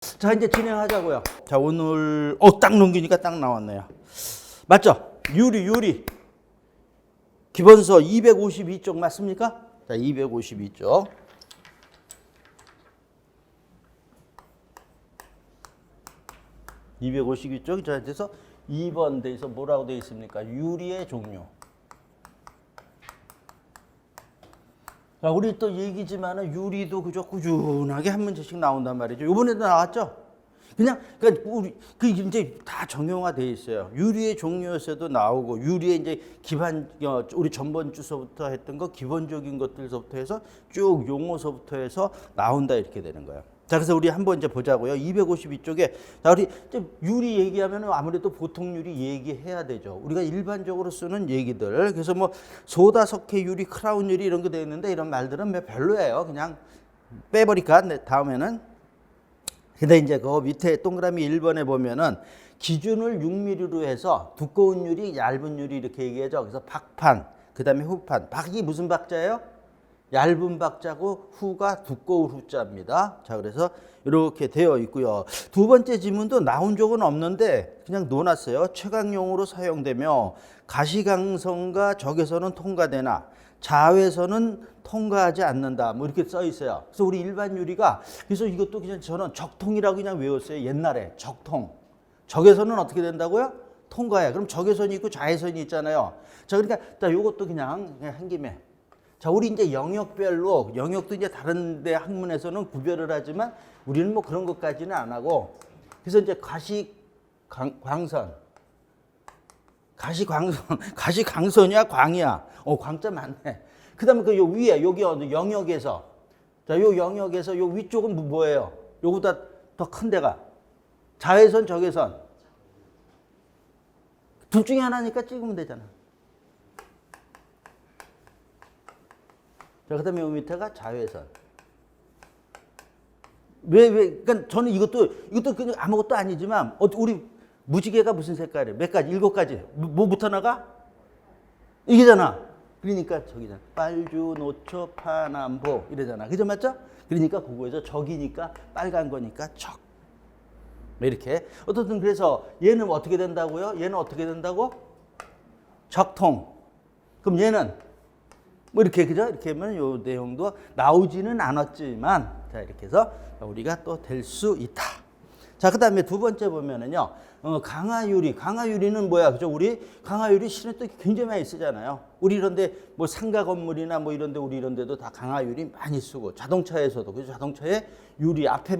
자, 이제 진행하자고요. 자, 오늘 딱 넘기니까 딱 나왔네요. 맞죠? 유리. 기본서 252쪽 맞습니까? 자, 252쪽. 252쪽. 자, 그래서 2번 돼서 뭐라고 되어 있습니까? 유리의 종류. 자, 우리 또 얘기지만은 유리도 그저 꾸준하게 한 문제씩 나온단 말이죠. 이번에도 나왔죠? 그러니까 우리 그 이제 다 정형화돼 있어요. 유리의 종류에서도 나오고 유리의 이제 기반 우리 전번 주서부터 했던 거 기본적인 것들서부터 해서 쭉 용어서부터 해서 나온다 이렇게 되는 거예요. 자, 그래서 우리 한번 이제 보자고요. 252쪽에 자, 우리 이제 유리 얘기하면 아무래도 보통 유리 얘기해야 되죠. 우리가 일반적으로 쓰는 얘기들. 그래서 뭐 소다, 석회 유리, 크라운 유리 이런 거 되어 있는데 이런 말들은 별로예요. 그냥 빼버릴까? 다음에는. 근데 이제 그 밑에 동그라미 1번에 보면은 기준을 6mm로 해서 두꺼운 유리, 얇은 유리 이렇게 얘기하죠. 그래서 박판, 그 다음에 후판. 박이 무슨 박자예요? 얇은 박자고 후가 두꺼운 후자입니다. 자, 그래서 이렇게 되어 있고요. 두 번째 지문도 나온 적은 없는데 그냥 놓아놨어요. 최강용으로 사용되며 가시광선과 적외선은 통과되나 자외선은 통과하지 않는다. 뭐 이렇게 써 있어요. 그래서 우리 일반 유리가 그래서 이것도 그냥 저는 적통이라고 그냥 외웠어요. 옛날에 적통. 적외선은 어떻게 된다고요? 통과해. 그럼 적외선이 있고 자외선이 있잖아요. 자, 그러니까 자, 요것도 그냥 한 김에. 자, 우리 이제 영역별로 영역도 이제 다른데 학문에서는 구별을 하지만 우리는 뭐 그런 것까지는 안 하고 그래서 이제 가시광선이야 광이야. 광자 맞네. 그다음에 그 요 위에 여기 영역에서 자, 요 영역에서 요 위쪽은 뭐예요? 요거보다 더 큰 데가 자외선, 적외선 둘 중에 하나니까 찍으면 되잖아. 자, 그다음에 요 밑에가 자외선. 그러니까 저는 이것도 그냥 아무것도 아니지만 우리 무지개가 무슨 색깔이에요? 몇 가지? 7가지. 뭐부터 나가? 이게잖아. 그러니까 저기잖아. 빨주, 노초, 파남보 이러잖아. 그죠? 맞죠? 그러니까 그거에서 적이니까 빨간 거니까 적. 이렇게. 어떻든 그래서 얘는 어떻게 된다고요? 얘는 어떻게 된다고? 적통. 그럼 얘는 뭐 이렇게 그죠? 이렇게 하면 요 내용도 나오지는 않았지만 자, 이렇게 해서 우리가 또 될 수 있다. 자, 그다음에 두 번째 보면은요. 강화유리는 뭐야? 그죠? 우리 강화유리 실은 또 굉장히 많이 쓰잖아요. 우리 이런데 뭐 상가 건물이나 뭐 이런데 우리 이런데도 다 강화유리 많이 쓰고 자동차에서도 그죠? 자동차에 유리 앞에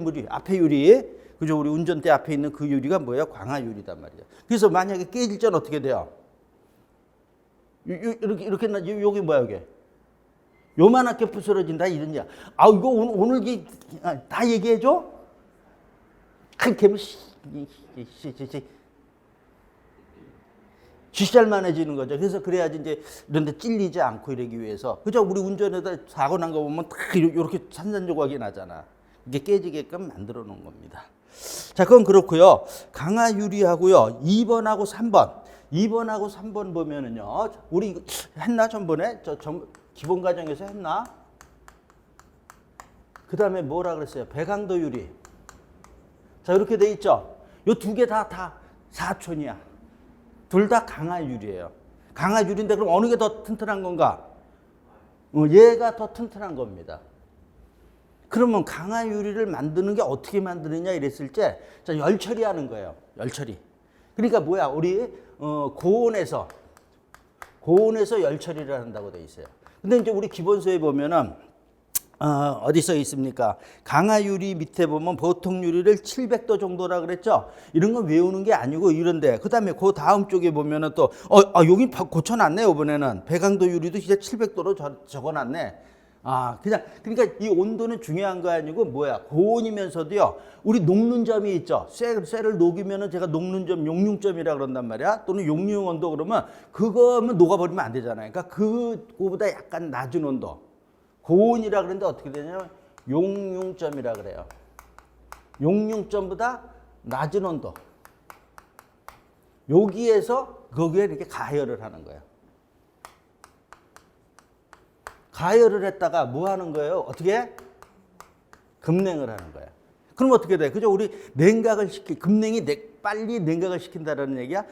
유리 그죠? 우리 운전대 앞에 있는 그 유리가 뭐예요? 강화유리단 말이죠. 그래서 만약에 깨질 땐 어떻게 돼요? 이렇게 여기 뭐야 여기? 요만하게 부스러진다 이러냐? 이거 오늘 다 얘기해 줘? 그렇게 하면 쥐살만해지는 거죠. 그래서 그래야지 이제 이런데 찔리지 않고 이러기 위해서 그죠? 우리 운전에다 사고 난 거 보면 딱 이렇게 산산조각이 나잖아. 이게 깨지게끔 만들어 놓은 겁니다. 자, 그건 그렇고요. 강화유리하고요. 2번하고 3번 보면은요. 우리 이거 했나 전번에 기본 과정에서 했나? 그 다음에 뭐라 그랬어요? 배강도 유리. 자, 이렇게 돼 있죠? 요 두 개 다 사촌이야. 둘 다 강화유리예요. 강화유리인데 그럼 어느 게 더 튼튼한 건가? 얘가 더 튼튼한 겁니다. 그러면 강화유리를 만드는 게 어떻게 만드느냐 이랬을 때 자, 열처리하는 거예요. 열처리. 그러니까 뭐야? 우리 고온에서 열처리를 한다고 돼 있어요. 근데 이제 우리 기본서에 보면은 어디 써 있습니까? 강화유리 밑에 보면 보통 유리를 700도 정도라 그랬죠? 이런 건 외우는 게 아니고 이런데 그다음에 그 다음 쪽에 보면은 또 여기 고쳐놨네. 이번에는 배강도 유리도 진짜 700도로 적어놨네. 그러니까 이 온도는 중요한 거 아니고 뭐야? 고온이면서도요. 우리 녹는 점이 있죠. 쇠를 녹이면은 제가 녹는 점 용융점이라 그런단 말이야. 또는 용융 온도 그러면 그거면 녹아버리면 안 되잖아요. 그러니까 그거보다 약간 낮은 온도. 고온이라 그러는데 어떻게 되냐면 용융점이라 그래요. 용융점보다 낮은 온도. 여기에서 거기에 이렇게 가열을 하는 거예요. 가열을 했다가 뭐 하는 거예요? 어떻게? 급냉을 하는 거예요. 그럼 어떻게 돼? 그죠? 우리 냉각을 급냉이 빨리 냉각을 시킨다라는 얘기야.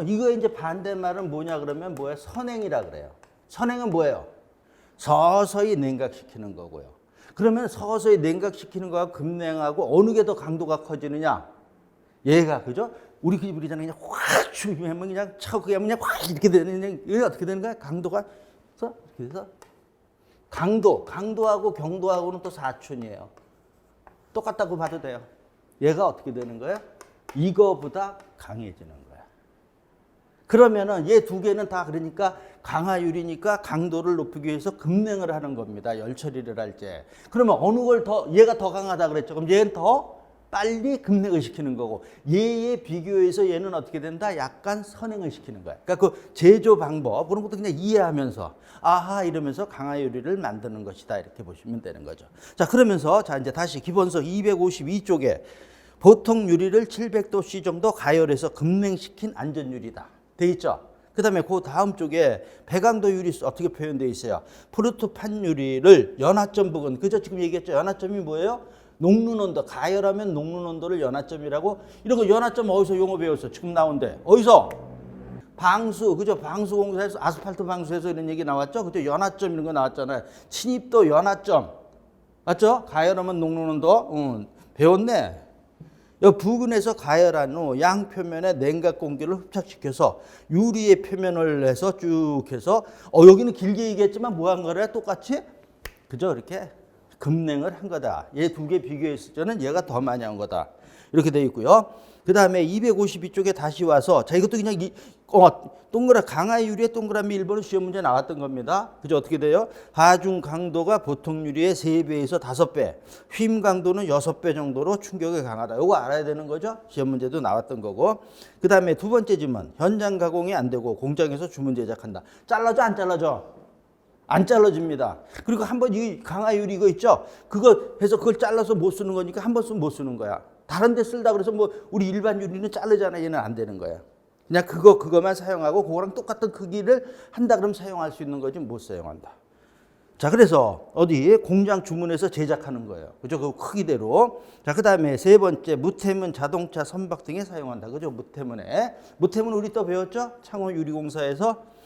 이거 이제 반대말은 뭐냐 그러면 뭐야? 선행이라 그래요. 선행은 뭐예요? 서서히 냉각시키는 거고요. 그러면 서서히 냉각시키는 거하고 급냉하고 어느 게 더 강도가 커지느냐? 얘가 그죠? 우리 그잖아 그냥 확 죽이면 그냥 차고 하면 그냥 확 이렇게 되는 이게 어떻게 되는 거야? 강도가 그래서 강도하고 경도하고는 또 사촌이에요. 똑같다고 봐도 돼요. 얘가 어떻게 되는 거야? 이거보다 강해지는 거야. 그러면은 얘 두 개는 다 그러니까 강화율이니까 강도를 높이기 위해서 급냉을 하는 겁니다. 열 처리를 할 때. 그러면 어느 걸 더 얘가 더 강하다 그랬죠. 그럼 얘는 더 빨리 급냉을 시키는 거고 얘에 비교해서 얘는 어떻게 된다? 약간 선행을 시키는 거야. 그러니까 그 제조 방법 그런 것도 그냥 이해하면서 아하 이러면서 강화유리를 만드는 것이다 이렇게 보시면 되는 거죠. 자 그러면서 자 이제 다시 기본서 252쪽에 보통 유리를 700도씨 정도 가열해서 급냉시킨 안전유리다 돼 있죠. 그 다음에 그 다음 쪽에 배강도 유리 어떻게 표현되어 있어요? 프루트판 유리를 연화점 부근 그죠? 지금 얘기했죠. 연화점이 뭐예요? 녹는 온도, 가열하면 녹는 온도를 연화점이라고. 이런 거 연화점 어디서 용어 배웠어? 지금 나온대. 어디서? 방수, 그죠? 방수공사에서 아스팔트 방수에서 이런 얘기 나왔죠? 그죠? 연화점 이런 거 나왔잖아요. 침입도 연화점. 맞죠? 가열하면 녹는 온도. 배웠네. 이 부근에서 가열한 후 양표면에 냉각 공기를 흡착시켜서 유리의 표면을 해서 쭉 해서 여기는 길게 얘기했지만 뭐 한 거래? 똑같이? 그죠? 이렇게 급냉을 한 거다. 얘 두 개 비교했을 때는 얘가 더 많이 한 거다. 이렇게 되어 있고요. 그 다음에 252쪽에 다시 와서 자 이것도 그냥 강화유리의 동그라미 1번은 시험 문제 나왔던 겁니다. 그죠? 어떻게 돼요? 하중 강도가 보통 유리의 3배에서 5배, 휨 강도는 6배 정도로 충격이 강하다. 이거 알아야 되는 거죠? 시험 문제도 나왔던 거고. 그 다음에 두 번째 질문. 현장 가공이 안 되고 공장에서 주문 제작한다. 잘라져 안 잘라져? 안 잘라집니다. 그리고 한번 이 강화유리 이거 있죠? 그거 해서 그걸 잘라서 못 쓰는 거니까 한 번 쓰면 못 쓰는 거야. 다른 데 쓸다 그래서 뭐 우리 일반 유리는 자르잖아. 얘는 안 되는 거야. 그냥 그거만 사용하고 그거랑 똑같은 크기를 한다 그러면 사용할 수 있는 거지 못 사용한다. 자, 그래서 어디 공장 주문해서 제작하는 거예요. 그죠? 그 크기대로. 자, 그 다음에 세 번째 무태문 자동차 선박 등에 사용한다. 그죠? 무태문 우리 또 배웠죠? 창원 유리공사에서.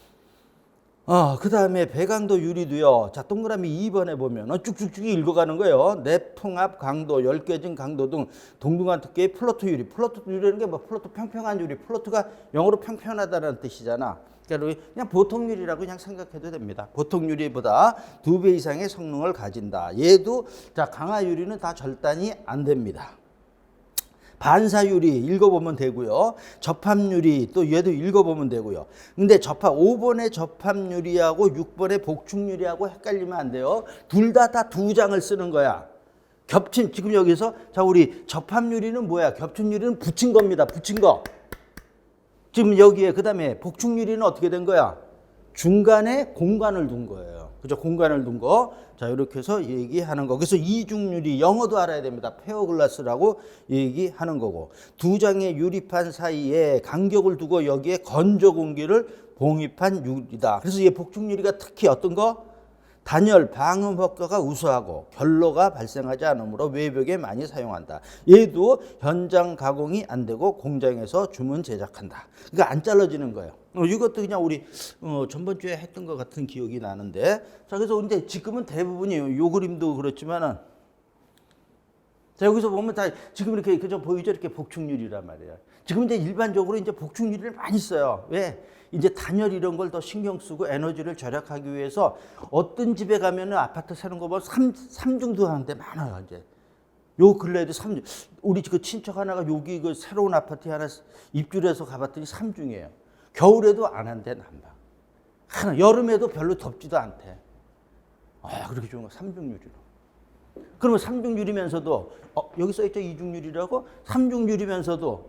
그 다음에 배강도 유리도요. 자, 동그라미 2번에 보면 쭉쭉쭉 읽어가는 거예요. 내풍압 강도, 열 깨진 강도 등 동등한 두께의 플로트 유리. 플로트 유리라는 게 뭐 플로트 평평한 유리. 플로트가 영어로 평평하다는 뜻이잖아. 그러니까 그냥 보통 유리라고 그냥 생각해도 됩니다. 보통 유리보다 2배 이상의 성능을 가진다. 얘도 자, 강화 유리는 다 절단이 안 됩니다. 반사유리 읽어보면 되고요. 접합유리 또 얘도 읽어보면 되고요. 근데 5번의 접합유리하고 6번의 복충유리하고 헷갈리면 안 돼요. 둘 다 2장을 쓰는 거야. 겹침 지금 여기서 자 우리 접합유리는 뭐야? 겹침유리는 붙인 겁니다. 붙인 거. 지금 여기에 그 다음에 복충유리는 어떻게 된 거야? 중간에 공간을 둔 거예요. 그죠? 공간을 둔 거. 자, 이렇게 해서 얘기하는 거. 그래서 이중유리, 영어도 알아야 됩니다. 페어글라스라고 얘기하는 거고. 두 장의 유리판 사이에 간격을 두고 여기에 건조 공기를 봉입한 유리다. 그래서 이 복중유리가 특히 어떤 거? 단열, 방음 효과가 우수하고 결로가 발생하지 않으므로 외벽에 많이 사용한다. 얘도 현장 가공이 안 되고 공장에서 주문 제작한다. 그러니까 안 잘라지는 거예요. 이것도 그냥 우리 전번 주에 했던 것 같은 기억이 나는데, 자 그래서 근데 지금은 대부분이 요 그림도 그렇지만은 자 여기서 보면 다 지금 이렇게 그저 보이죠? 이렇게 복층유리란 말이에요. 지금 이제 일반적으로 이제 복층유리를 많이 써요. 왜? 이제 단열 이런 걸 더 신경 쓰고 에너지를 절약하기 위해서 어떤 집에 가면은 아파트 사는 거 보면 삼중도 하는데 많아요. 이제 요 근래에도 우리 그 친척 하나가 여기 그 새로운 아파트 하나 입주해서 가봤더니 3중이에요. 겨울에도 안 한대 난방. 하나 여름에도 별로 덥지도 않대. 그렇게 좋은 거 3중유리로. 그러면 3중유리면서도 여기 써있죠 2중유리라고? 3중유리면서도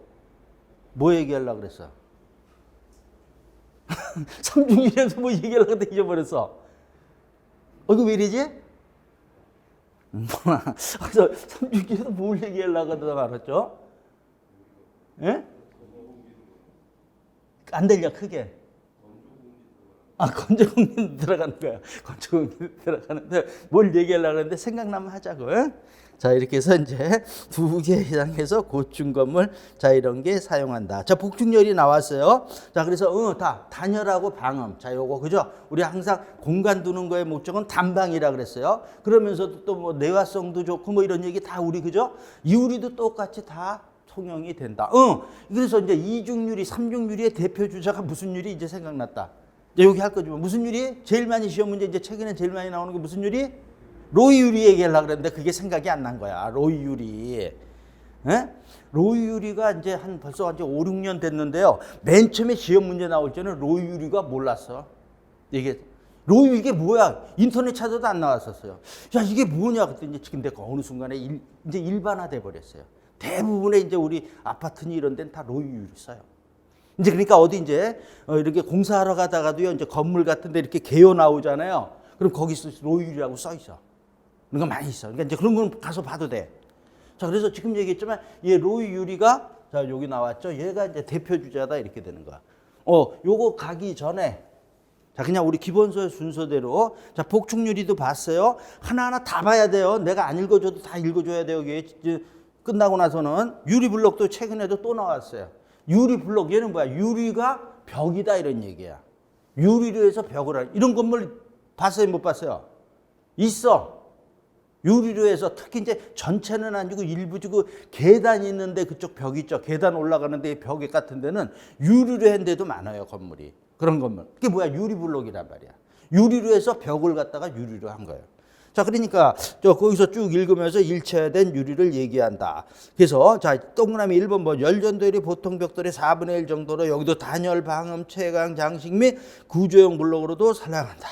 뭐 얘기하려고 그랬어? 3중유리면서 뭐 얘기하려고 했는데 잊어버렸어. 이거 왜 이러지? 그래서 3중유리에서 뭘 얘기하려고 하다가 말았죠? 예? 안 들려 크게. 건조공기 들어가는 거야. 건조공기 들어가는데 뭘 얘기하려고 했는데 생각나면 하자고. 자, 이렇게 해서 이제 2개 이상해서 고층 건물, 자, 이런 게 사용한다. 자, 복층열이 나왔어요. 자, 그래서 다 단열하고 방음. 자, 요거 그죠? 우리 항상 공간 두는 거의 목적은 단방이라 그랬어요. 그러면서도 또 뭐 내화성도 좋고 뭐 이런 얘기 다 우리 그죠? 이유리도 똑같이 다 통용이 된다. 그래서 이제 이중유리, 삼중유리의 대표 주자가 무슨 유리 이제 생각났다. 이제 여기 할 거지만 무슨 유리? 제일 많이 시험 문제 이제 최근에 제일 많이 나오는 게 무슨 유리? 로이 유리 얘기하려고 그랬는데 그게 생각이 안 난 거야. 로이 유리. 에? 로이 유리가 이제 벌써 한 5, 6년 됐는데요. 맨 처음에 시험 문제 나올 때는 로이 유리가 몰랐어. 로이 이게 뭐야? 인터넷 찾아도 안 나왔었어요. 야, 이게 뭐냐? 그때 이제 지금 내가 어느 순간에 이제 일반화돼 버렸어요. 대부분의 이제 우리 아파트니 이런 데는 다 로이 유리 써요. 이제 그러니까 어디 이제 이렇게 공사하러 가다가도요. 이제 건물 같은 데 이렇게 개요 나오잖아요. 그럼 거기 로이 유리라고 써 있어. 그런 거 많이 있어. 그러니까 이제 그런 건 가서 봐도 돼. 자, 그래서 지금 얘기했지만 얘 로이 유리가 자, 여기 나왔죠. 얘가 이제 대표 주자다 이렇게 되는 거야. 요거 가기 전에 자, 그냥 우리 기본서의 순서대로 자, 복층 유리도 봤어요. 하나하나 다 봐야 돼요. 내가 안 읽어줘도 다 읽어줘야 돼요. 이게 끝나고 나서는 유리 블록도 최근에도 또 나왔어요. 유리 블록 얘는 뭐야? 유리가 벽이다 이런 얘기야. 유리로 해서 벽을 이런 건물 봤어요? 못 봤어요? 있어. 유리로 해서 특히 이제 전체는 아니고 일부 지고 계단이 있는데 그쪽 벽 있죠. 계단 올라가는데 벽 같은 데는 유리로 한 데도 많아요. 건물이. 그런 건물. 그게 뭐야? 유리 블록이란 말이야. 유리로 해서 벽을 갖다가 유리로 한 거예요. 자, 그러니까 거기서 쭉 읽으면서 일체화된 유리를 얘기한다. 그래서 자, 동그라미 1번 뭐 열전도율이 보통 벽돌의 4분의 1 정도로 여기도 단열, 방음, 채광, 장식 및 구조용 블록으로도 사용한다.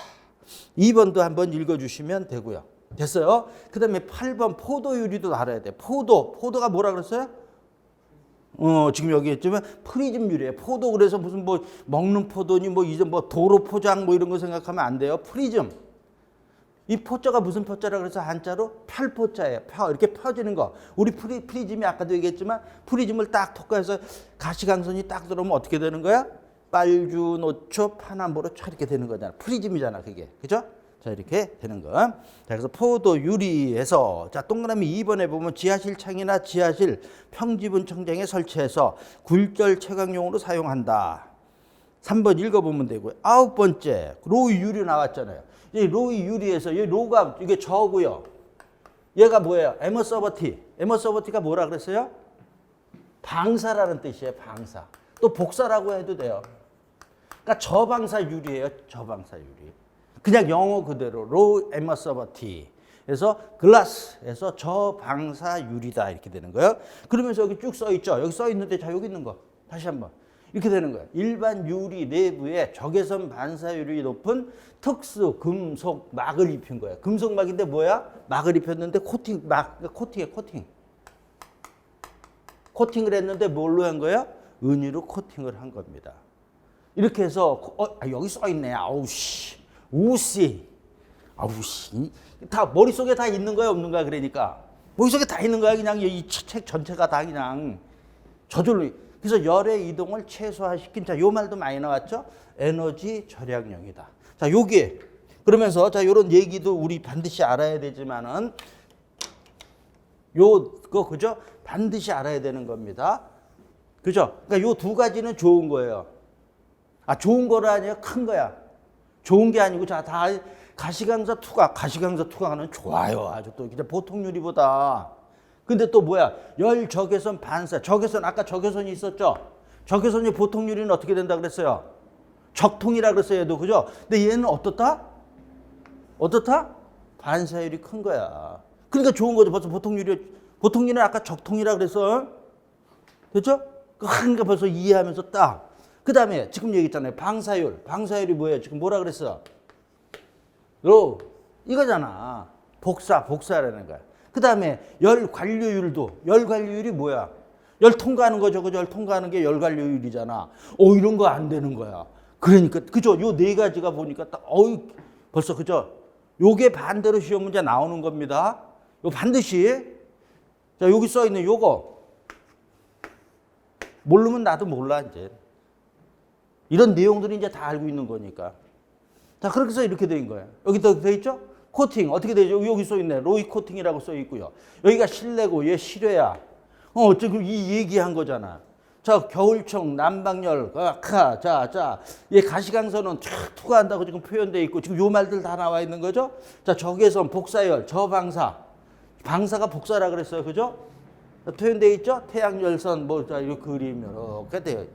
2번도 한번 읽어주시면 되고요. 됐어요? 그 다음에 8번 포도 유리도 알아야 돼. 포도가 뭐라 그랬어요? 지금 여기 했지만 프리즘 유리예요. 포도 그래서 무슨 뭐 먹는 포도니 뭐 이제 뭐 도로 포장 뭐 이런 거 생각하면 안 돼요. 프리즘. 이 포자가 무슨 포자라 그래서 한자로 펼포자예요. 이렇게 펴지는 거. 우리 프리즘이 아까도 얘기했지만 프리즘을 딱 톡해서 가시광선이 딱 들어오면 어떻게 되는 거야? 빨주, 노초, 파남보로 이렇게 되는 거잖아. 프리즘이잖아, 그게. 그죠? 자, 이렇게 되는 거. 자, 그래서 포도 유리에서 자, 동그라미 2번에 보면 지하실 창이나 지하실 평지분 청정에 설치해서 굴절 채광용으로 사용한다. 3번 읽어보면 되고요. 9번째 로이 유리 나왔잖아요. 이 로이 유리에서 이 로가 이게 저고요. 얘가 뭐예요? 에머서버티. 에머서버티가 뭐라 그랬어요? 방사라는 뜻이에요. 방사. 또 복사라고 해도 돼요. 그러니까 저방사 유리예요. 저방사 유리. 그냥 영어 그대로 로우 에머서버티. 그래서 글라스에서 저방사 유리다 이렇게 되는 거예요. 그러면서 여기 쭉 써 있죠. 여기 써 있는데 자, 여기 있는 거 다시 한번 이렇게 되는 거예요. 일반 유리 내부에 적외선 반사율이 높은 특수 금속 막을 입힌 거예요. 금속 막인데 뭐야? 막을 입혔는데 코팅을 했는데 뭘로 한 거예요? 은유로 코팅을 한 겁니다. 이렇게 해서 여기 써 있네. 우씨. 다 머릿속에 다 있는 거야, 없는 거야? 그러니까 머릿속에 다 있는 거야. 그냥 이 책 전체가 다 그냥 저절로. 그래서 열의 이동을 최소화시킨, 자, 요 말도 많이 나왔죠? 에너지 절약용이다. 자, 요게. 그러면서, 자, 요런 얘기도 우리 반드시 알아야 되지만은, 그죠? 반드시 알아야 되는 겁니다. 그죠? 그러니까 요 두 가지는 좋은 거예요. 좋은 거라 아니야? 큰 거야. 좋은 게 아니고, 자, 다 가시광선 투과는 좋아요. 아주 또, 그냥 보통 유리보다. 근데 또 뭐야? 열 적외선 반사. 아까 적외선이 있었죠? 적외선이 보통 유리는 어떻게 된다 그랬어요? 적통이라 그랬어요, 얘도. 그죠? 근데 얘는 어떻다? 반사율이 큰 거야. 그러니까 좋은 거죠. 벌써 보통 유리는 아까 적통이라 그랬어. 됐죠? 그러니까 벌써 이해하면서 딱. 그 다음에 지금 얘기했잖아요. 방사율이 뭐예요? 지금 뭐라 그랬어? 이거잖아. 복사라는 거야. 그 다음에 열 관료율이 뭐야? 열 통과하는 거죠. 그죠? 열 통과하는 게 열 관료율이잖아. 이런 거 안 되는 거야. 그러니까, 그죠? 요 네 가지가 보니까 딱, 벌써, 그죠? 요게 반대로 시험 문제 나오는 겁니다. 요 반드시. 자, 여기 써 있는 요거. 모르면 나도 몰라, 이제. 이런 내용들이 이제 다 알고 있는 거니까. 자, 그렇게 해서 이렇게 된 거예요. 여기 또 돼 있죠? 코팅 어떻게 되죠? 여기 써 있네. 로이 코팅이라고 써 있고요. 여기가 실내고 얘 실외야. 어쨌든 이 얘기한 거잖아. 자, 겨울청, 난방열, 얘 가시광선은 촥 투과한다고 지금 표현되어 있고, 지금 요 말들 다 나와 있는 거죠? 자, 적외선, 복사열, 저방사. 방사가 복사라 그랬어요. 그죠? 표현되어 있죠? 태양열선, 자, 이 그림, 이렇게 돼요.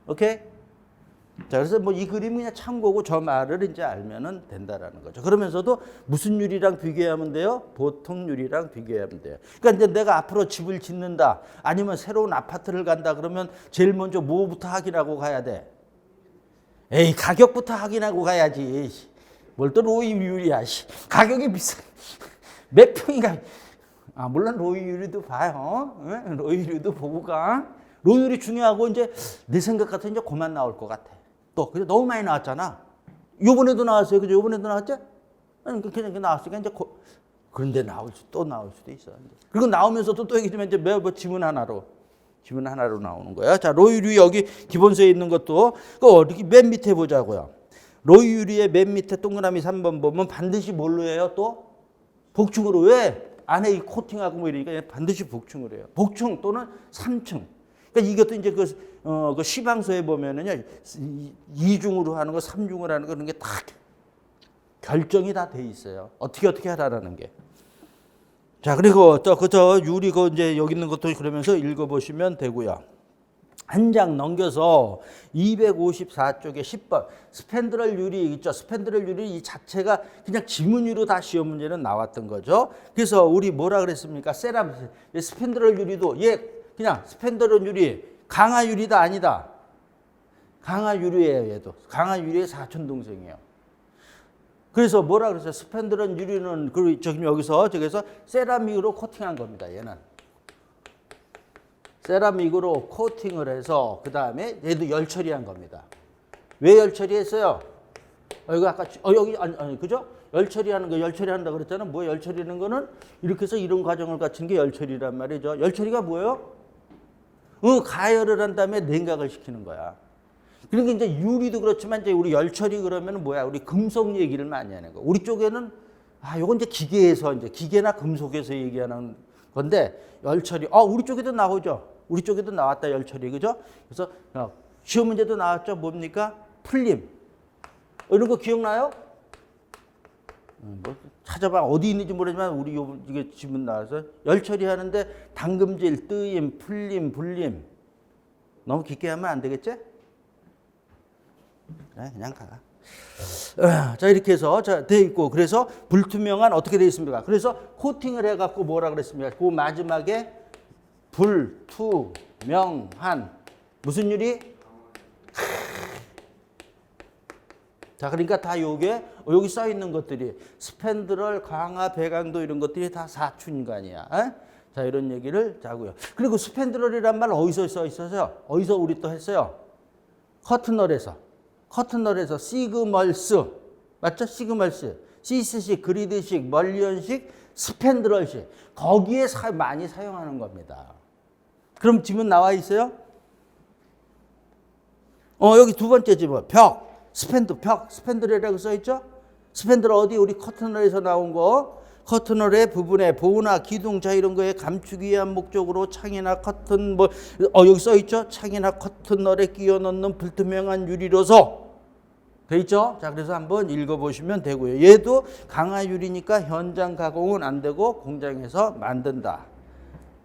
오케이? 자, 그래서 뭐 이 그림은 그냥 참고고 저 말을 이제 알면은 된다라는 거죠. 그러면서도 무슨 유리랑 비교하면 돼요? 보통 유리랑 비교하면 돼요. 그러니까 이제 내가 앞으로 집을 짓는다, 아니면 새로운 아파트를 간다 그러면 제일 먼저 뭐부터 확인하고 가야 돼? 에이, 가격부터 확인하고 가야지. 뭘 또 로이 유리야. 가격이 비싸. 몇 평인가? 물론 로이 유리도 봐요. 로이 유리도 보고 가. 로이 유리 중요하고 이제 내 생각 같은 이제 그만 나올 것 같아. 또 근데 너무 많이 나왔잖아. 요번에도 나왔어요. 그죠? 요번에도 나왔죠? 아니 그냥 나왔으니까 이제 그런데 또 나올 수도 있어. 그리고 나오면서도 또 얘기하면 이제 뭐 지문 하나로 나오는 거야. 자, 로이유리 여기 기본서에 있는 것도 어떻게 맨 밑에 보자고요. 로이유리의 맨 밑에 동그라미 3번 보면 반드시 뭘로 해요? 또 복층으로. 왜? 안에 이 코팅하고 뭐 이러니까 반드시 복층으로 해요. 복층 또는 3층. 그러니까 이것도 이제 그 시방서에 보면은요, 2중으로 하는 거, 3중으로 하는 거, 그런 게 다 결정이 다 돼 있어요. 어떻게 하라는 게. 자, 그리고 또 유리 이제 여기 있는 것도 그러면서 읽어보시면 되고요. 한 장 넘겨서 254쪽에 10번 스펜드럴 유리 있죠. 스펜드럴 유리 이 자체가 그냥 지문으로 다 시험 문제는 나왔던 거죠. 그래서 우리 뭐라 그랬습니까? 스펜드럴 유리도 얘 그냥 스펜드럴 유리 강화 유리다 아니다. 강화 유리예요. 얘도 강화 유리의 사촌 동생이에요. 그래서 뭐라 그랬어요? 스펜드럴 유리는 저기 여기서 세라믹으로 코팅한 겁니다. 얘는 세라믹으로 코팅을 해서 그 다음에 얘도 열 처리한 겁니다. 왜 열 처리했어요? 이거 아까 여기 아니 그죠? 열 처리하는 거 열 처리한다 그랬잖아. 뭐 열 처리하는 거는 이렇게 해서 이런 과정을 갖춘 게 열 처리란 말이죠. 열 처리가 뭐예요? 가열을 한 다음에 냉각을 시키는 거야. 그러니까 이제 유리도 그렇지만 이제 우리 열 처리 그러면 뭐야? 우리 금속 얘기를 많이 하는 거. 우리 쪽에는 요건 이제 기계에서 이제 기계나 금속에서 얘기하는 건데 열 처리. 우리 쪽에도 나오죠. 우리 쪽에도 나왔다 열 처리 그죠? 그래서 시험 문제도 나왔죠. 뭡니까? 풀림. 이런 거 기억나요? 뭐 찾아봐 어디 있는지 모르지만 우리 이게 지문 나와서 열 처리하는데 당금질, 뜨임, 풀림, 불림 너무 깊게 하면 안 되겠지? 그냥 가. 자 이렇게 해서 돼 있고 그래서 불투명한 어떻게 돼 있습니까? 그래서 코팅을 해갖고 뭐라 그랬습니까? 그 마지막에 불투명한 무슨 유리? 자, 그러니까 다 요게 여기 써 있는 것들이 스펜드럴, 강화, 배강도 이런 것들이 다 사춘관이야. 자, 이런 얘기를 자고요. 그리고 스펜드럴이란 말 어디서 써 있어서요? 어디서 우리 또 했어요? 커튼널에서 시그멀스 맞죠? 시그멀스, 시스식, 그리드식, 멀리언식, 스펜드럴식 거기에 많이 사용하는 겁니다. 그럼 지문 나와 있어요? 여기 두 번째 지문 벽. 스펜드럴이라고 써있죠? 스펜드럴 어디? 우리 커튼널에서 나온 거. 커튼널의 부분에 보호나 기둥, 자 이런 거에 감추기 위한 목적으로 창이나 커튼 여기 써있죠? 창이나 커튼널에 끼워 넣는 불투명한 유리로서 돼 있죠? 자 그래서 한번 읽어보시면 되고요. 얘도 강화 유리니까 현장 가공은 안 되고 공장에서 만든다.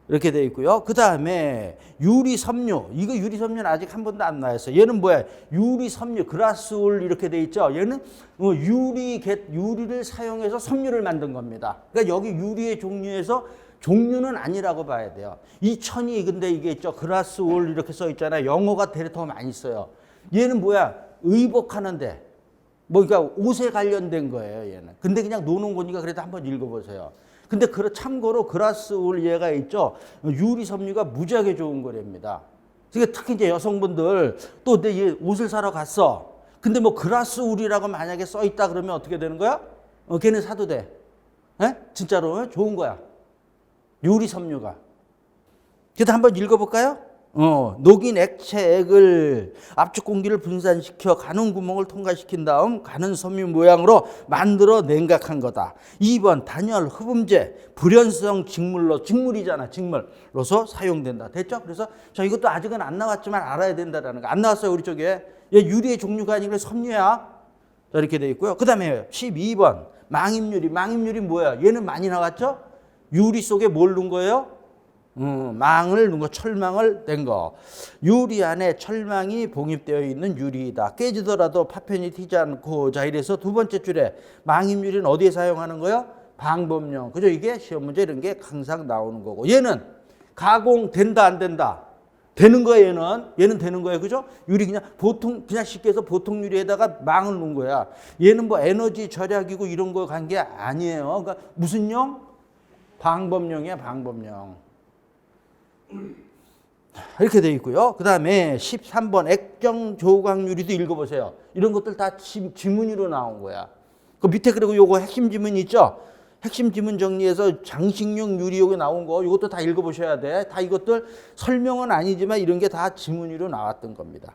이렇게 돼 있고요. 그 다음에 유리 섬유. 이거 유리 섬유는 아직 한 번도 안 나왔어요. 얘는 뭐야? 유리 섬유, 그라스울 이렇게 돼 있죠. 얘는 유리를 사용해서 섬유를 만든 겁니다. 그러니까 여기 유리의 종류에서 종류는 아니라고 봐야 돼요. 이 천이 근데 이게 있죠. 그라스울 이렇게 써 있잖아요. 영어가 되레 더 많이 써요. 얘는 뭐야? 의복하는데. 그러니까 옷에 관련된 거예요. 얘는. 근데 그냥 노는 거니까 그래도 한번 읽어보세요. 근데 참고로 그라스울 얘가 있죠. 유리 섬유가 무지하게 좋은 거랍니다. 그러니까 특히 이제 여성분들 또 내 옷을 사러 갔어. 근데 그라스울이라고 만약에 써 있다 그러면 어떻게 되는 거야? 걔는 사도 돼. 진짜로 좋은 거야. 유리 섬유가. 그래도 한번 읽어볼까요? 녹인 액체액을 압축 공기를 분산시켜 가는 구멍을 통과시킨 다음 가는 섬유 모양으로 만들어 냉각한 거다. 2번 단열 흡음제 불연성 직물이잖아. 직물로서 사용된다. 됐죠? 그래서 자 이것도 아직은 안 나왔지만 알아야 된다라는 거. 안 나왔어요 우리 쪽에. 얘 유리의 종류가 아니라 섬유야. 자 이렇게 돼 있고요. 그 다음에 12번 망임유리. 망임유리 뭐야? 얘는 많이 나왔죠? 유리 속에 뭘 넣은 거예요? 망을 넣은 거, 철망을 낸 거. 유리 안에 철망이 봉입되어 있는 유리이다. 깨지더라도 파편이 튀지 않고. 자, 이래서 두 번째 줄에 망임유리는 어디에 사용하는 거예요? 방법용. 그죠? 이게 시험 문제 이런 게 항상 나오는 거고. 얘는 가공된다, 안 된다? 되는 거예요, 얘는 되는 거예요. 그죠? 유리 그냥 그냥 쉽게 해서 보통 유리에다가 망을 넣은 거야. 얘는 뭐 에너지 절약이고 이런 거 간 게 아니에요. 그러니까 무슨 용? 방법용이야, 방법용. 이렇게 되어 있고요. 그 다음에 13번 액정 조각유리도 읽어보세요. 이런 것들 다 지문으로 나온 거야. 그 밑에 그리고 요거 핵심 지문 있죠? 핵심 지문 정리해서 장식용 유리 여기 나온 거 이것도 다 읽어보셔야 돼. 다 이것들 설명은 아니지만 이런 게 다 지문으로 나왔던 겁니다.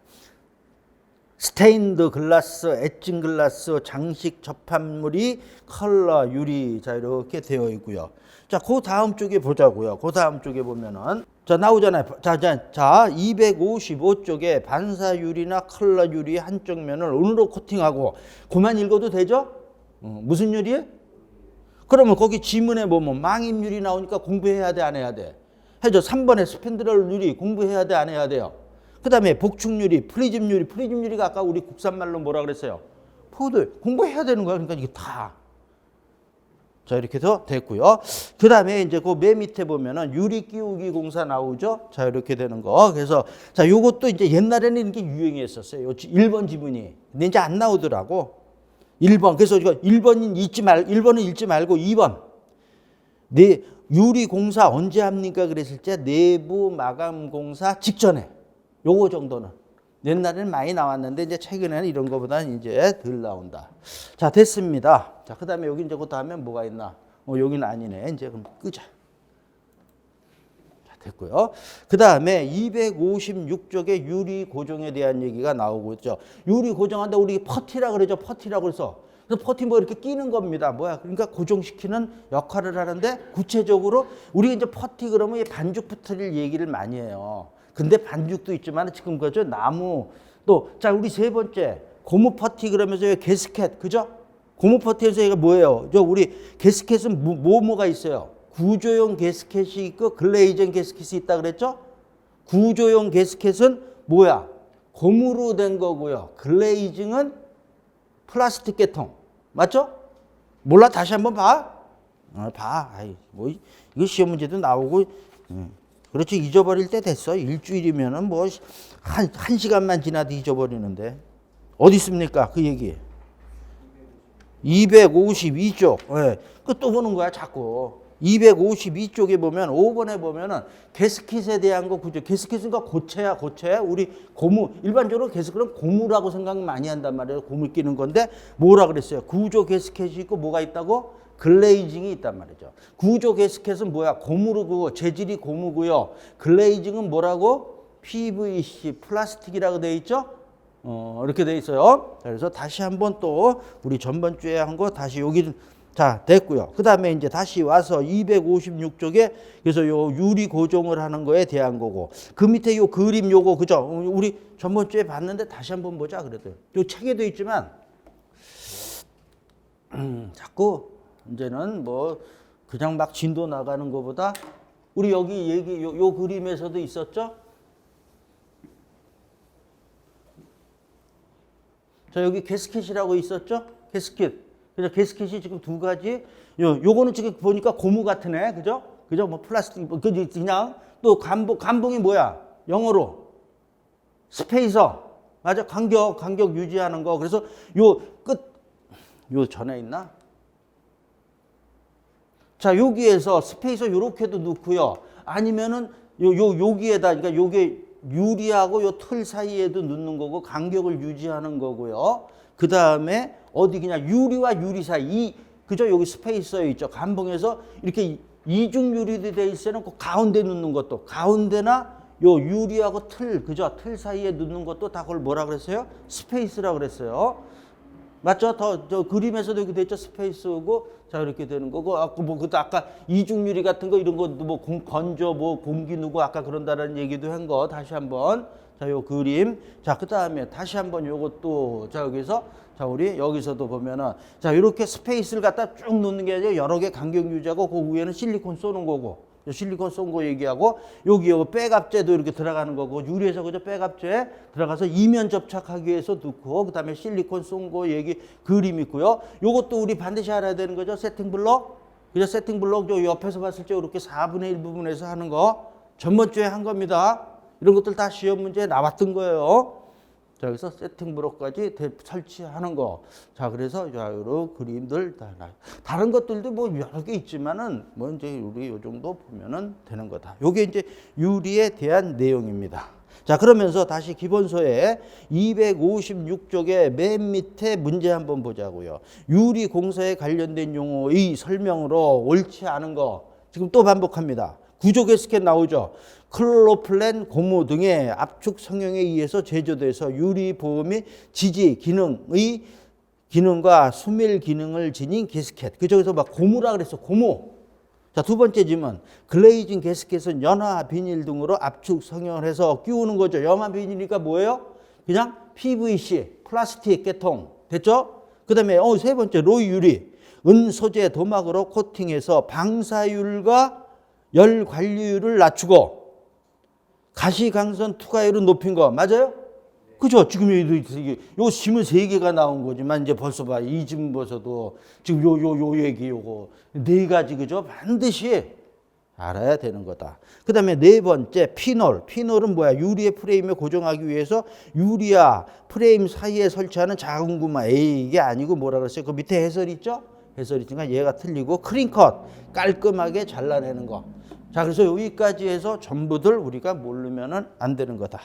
스테인드 글라스, 엣징 글라스, 장식 접합물이 컬러 유리. 자 이렇게 되어 있고요. 자, 그 다음 쪽에 보자고요. 그 다음 쪽에 보면은 자 나오잖아요. 자 255쪽에 반사 유리나 컬러 유리 한쪽 면을 은으로 코팅하고 그만 읽어도 되죠? 무슨 유리? 그러면 거기 지문에 보면 망임 유리 나오니까 공부해야 돼, 안 해야 돼? 해죠. 3번에 스펜드럴 유리 공부해야 돼, 안 해야 돼요? 그 다음에 복축 유리, 프리즘 유리. 프리즘 유리가 아까 우리 국산말로 뭐라 그랬어요? 포드. 공부해야 되는 거야. 그러니까 이게 다. 자, 이렇게 해서 됐고요. 그 다음에 이제 그 맨 밑에 보면은 유리 끼우기 공사 나오죠? 자, 이렇게 되는 거. 그래서 자, 요것도 이제 옛날에는 이게 유행했었어요. 1번 지문이. 근데 이제 안 나오더라고. 1번. 그래서 이거 1번은 읽지 말고 2번. 네, 유리 공사 언제 합니까? 그랬을 때 내부 마감 공사 직전에. 요거 정도는. 옛날에는 많이 나왔는데 이제 최근에는 이런 거보다는 이제 덜 나온다. 자, 됐습니다. 자, 그 다음에 여기 이제 그 다음에 뭐가 있나? 여기는 아니네. 이제 그럼 끄자. 자, 됐고요. 그 다음에 256쪽에 유리 고정에 대한 얘기가 나오고 있죠. 유리 고정한다. 우리 퍼티라 그러죠. 퍼티라고 해서. 그래서 퍼티 뭐 이렇게 끼는 겁니다. 뭐야? 그러니까 고정시키는 역할을 하는데 구체적으로 우리 이제 퍼티 그러면 이 반죽 퍼티를 얘기를 많이 해요. 근데 반죽도 있지만 지금 그죠 나무 또 자 우리 세 번째 고무 퍼티 그러면서 게스켓 그죠? 고무 퍼티에서 얘가 뭐예요? 저 우리 게스켓은 뭐가 있어요? 구조용 게스켓이 있고 글레이징 게스켓이 있다 그랬죠? 구조용 게스켓은 뭐야? 고무로 된 거고요. 글레이징은 플라스틱 계통 맞죠? 몰라 다시 한번 봐. 봐. 아이 뭐 이거 시험 문제도 나오고. 그렇지 잊어버릴 때 됐어. 일주일이면은 뭐 한 시간만 지나도 잊어버리는데 어디 있습니까 그 얘기? 252쪽. 예. 그 또 보는 거야 자꾸. 252쪽에 보면 5번에 보면은 게스킷에 대한 거 그죠? 게스킷은 고체야 고체. 우리 고무 일반적으로 게스킷은 고무라고 생각 많이 한단 말이에요. 고무 끼는 건데 뭐라 그랬어요? 구조 게스킷이 있고 뭐가 있다고? 글레이징이 있단 말이죠. 구조 게스켓은 뭐야? 고무고 재질이 고무고요. 글레이징은 뭐라고? PVC 플라스틱이라고 되어 있죠? 이렇게 되어 있어요. 그래서 다시 한번 또 우리 전번 주에 한 거 다시 여기 자 됐고요. 그 다음에 이제 다시 와서 256쪽에 그래서 요 유리 고정을 하는 거에 대한 거고 그 밑에 요 그림 요거 그죠? 우리 전번 주에 봤는데 다시 한번 보자 그래도 요 책에도 있지만 자꾸 이제는 뭐 그냥 막 진도 나가는 것보다 우리 여기 얘기 요 그림에서도 있었죠? 자 여기 게스켓이라고 있었죠? 게스켓. 그래서 게스켓이 지금 두 가지. 요거는 지금 보니까 고무 같은 애, 그죠? 그죠? 뭐 플라스틱, 그냥 또 감봉이 뭐야? 영어로 스페이서. 맞아? 간격 유지하는 거. 그래서 요 전에 있나? 자, 여기에서 스페이서 요렇게도 넣고요. 아니면은 여기에다 그러니까 요게 유리하고 요 틀 사이에도 넣는 거고 간격을 유지하는 거고요. 그다음에 어디 그냥 유리와 유리 사이 그죠? 여기 스페이서에 있죠. 감봉에서 이렇게 이중 유리도 돼 있어요. 그 가운데 넣는 것도 가운데나 요 유리하고 틀, 그죠? 틀 사이에 넣는 것도 다 그걸 뭐라 그랬어요? 스페이스라 그랬어요. 맞죠? 저 그림에서도 이렇게 됐죠? 스페이스고, 자, 이렇게 되는 거고, 그것도 아까 이중유리 같은 거, 이런 것도 뭐 건조, 공기 누구 아까 그런다라는 얘기도 한 거, 다시 한번. 자, 요 그림. 자, 그 다음에 다시 한번 요것도, 자, 여기서, 자, 우리 여기서도 보면은, 자, 이렇게 스페이스를 갖다 쭉 넣는 게 아니라 여러 개 간격 유지하고, 그 위에는 실리콘 쏘는 거고, 실리콘 쏜 거 얘기하고, 여기 백압재도 이렇게 들어가는 거고, 유리에서 그저 백압재 들어가서 이면 접착하기 위해서 넣고, 그 다음에 실리콘 쏜 거 얘기 그림 있고요. 요것도 우리 반드시 알아야 되는 거죠. 세팅 블록. 그죠? 세팅 블록 요 옆에서 봤을 때 이렇게 4분의 1 부분에서 하는 거. 전번 주에 한 겁니다. 이런 것들 다 시험 문제에 나왔던 거예요. 자, 여기서 세팅 블록까지 설치하는 거. 자, 그래서 여러 그림들 다른 것들도 뭐 여러 개 있지만은 뭐 이제 우리 요 정도 보면은 되는 거다. 요게 이제 유리에 대한 내용입니다. 자, 그러면서 다시 기본서에 256쪽의 맨 밑에 문제 한번 보자고요. 유리 공사에 관련된 용어의 설명으로 옳지 않은 거. 지금 또 반복합니다. 구조 개스켓 나오죠. 클로플랜 고무 등의 압축 성형에 의해서 제조돼서 유리 보호 및 지지 기능의 기능과 수밀 기능을 지닌 게스켓. 그쪽에서 막 고무라 그랬어. 고무. 자, 두 번째 질문. 글레이징 게스켓은 연화 비닐 등으로 압축 성형을 해서 끼우는 거죠. 연화 비닐이니까 뭐예요? 그냥 PVC, 플라스틱 계통. 됐죠? 그 다음에 세 번째 로이 유리. 은 소재 도막으로 코팅해서 방사율과 열 관리율을 낮추고 가시광선 투과율을 높인 거 맞아요? 그죠? 지금 요 지문 3개가 나온 거지만 이제 벌써 봐. 이 지문 벌써도 지금 요 얘기 요거 4가지 그죠? 반드시 알아야 되는 거다. 그 다음에 네 번째 피놀. 피놀은 뭐야? 유리의 프레임에 고정하기 위해서 유리와 프레임 사이에 설치하는 작은 구마. 이게 아니고 뭐라 그랬어요? 그 밑에 해설 있죠? 해설 있으니까 얘가 틀리고 크린컷 깔끔하게 잘라내는 거. 자, 그래서 여기까지 해서 전부들 우리가 모르면은 안 되는 거다.